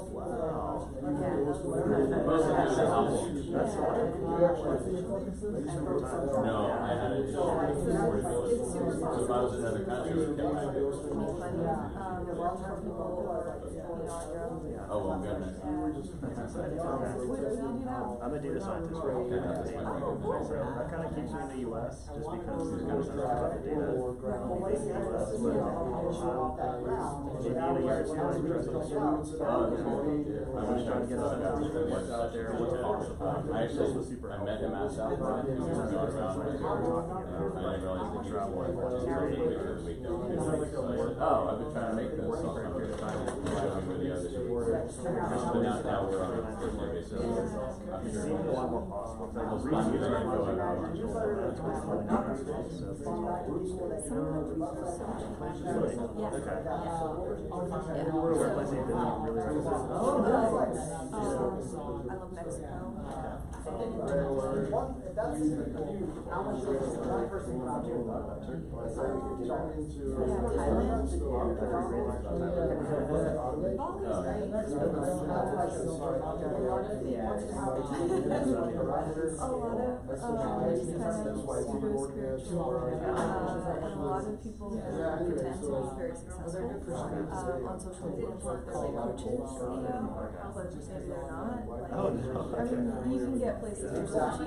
No, I had it. So if I was in another country, it would kept my
Long-term people, on your own.
Oh, well, goodness.
That's exciting.
What do you do now?
I'm a data scientist for a healthcare company. So that kind of keeps me in the US just because there's kind of stuff about the data based in the US. But maybe in a year or two, I'm interested. I was trying to get us what's out there, what's possible.
I actually, I met him at South by, he was going around, I didn't realize they travel as much as they take pictures of the week. So I said, oh, I've been trying to make this, so I'm here to find it, show me where the others are. But now we're on a first-name basis, I'm sure.
Seems a lot more possible.
Those boundaries are going out.
Really? Okay. Where place have you been really recommend?
I love Mexico.
And a lot of people who are content and very successful, on social media, they're like coaches, but maybe they're not.
Oh, no.
I mean, you can get places for so cheap.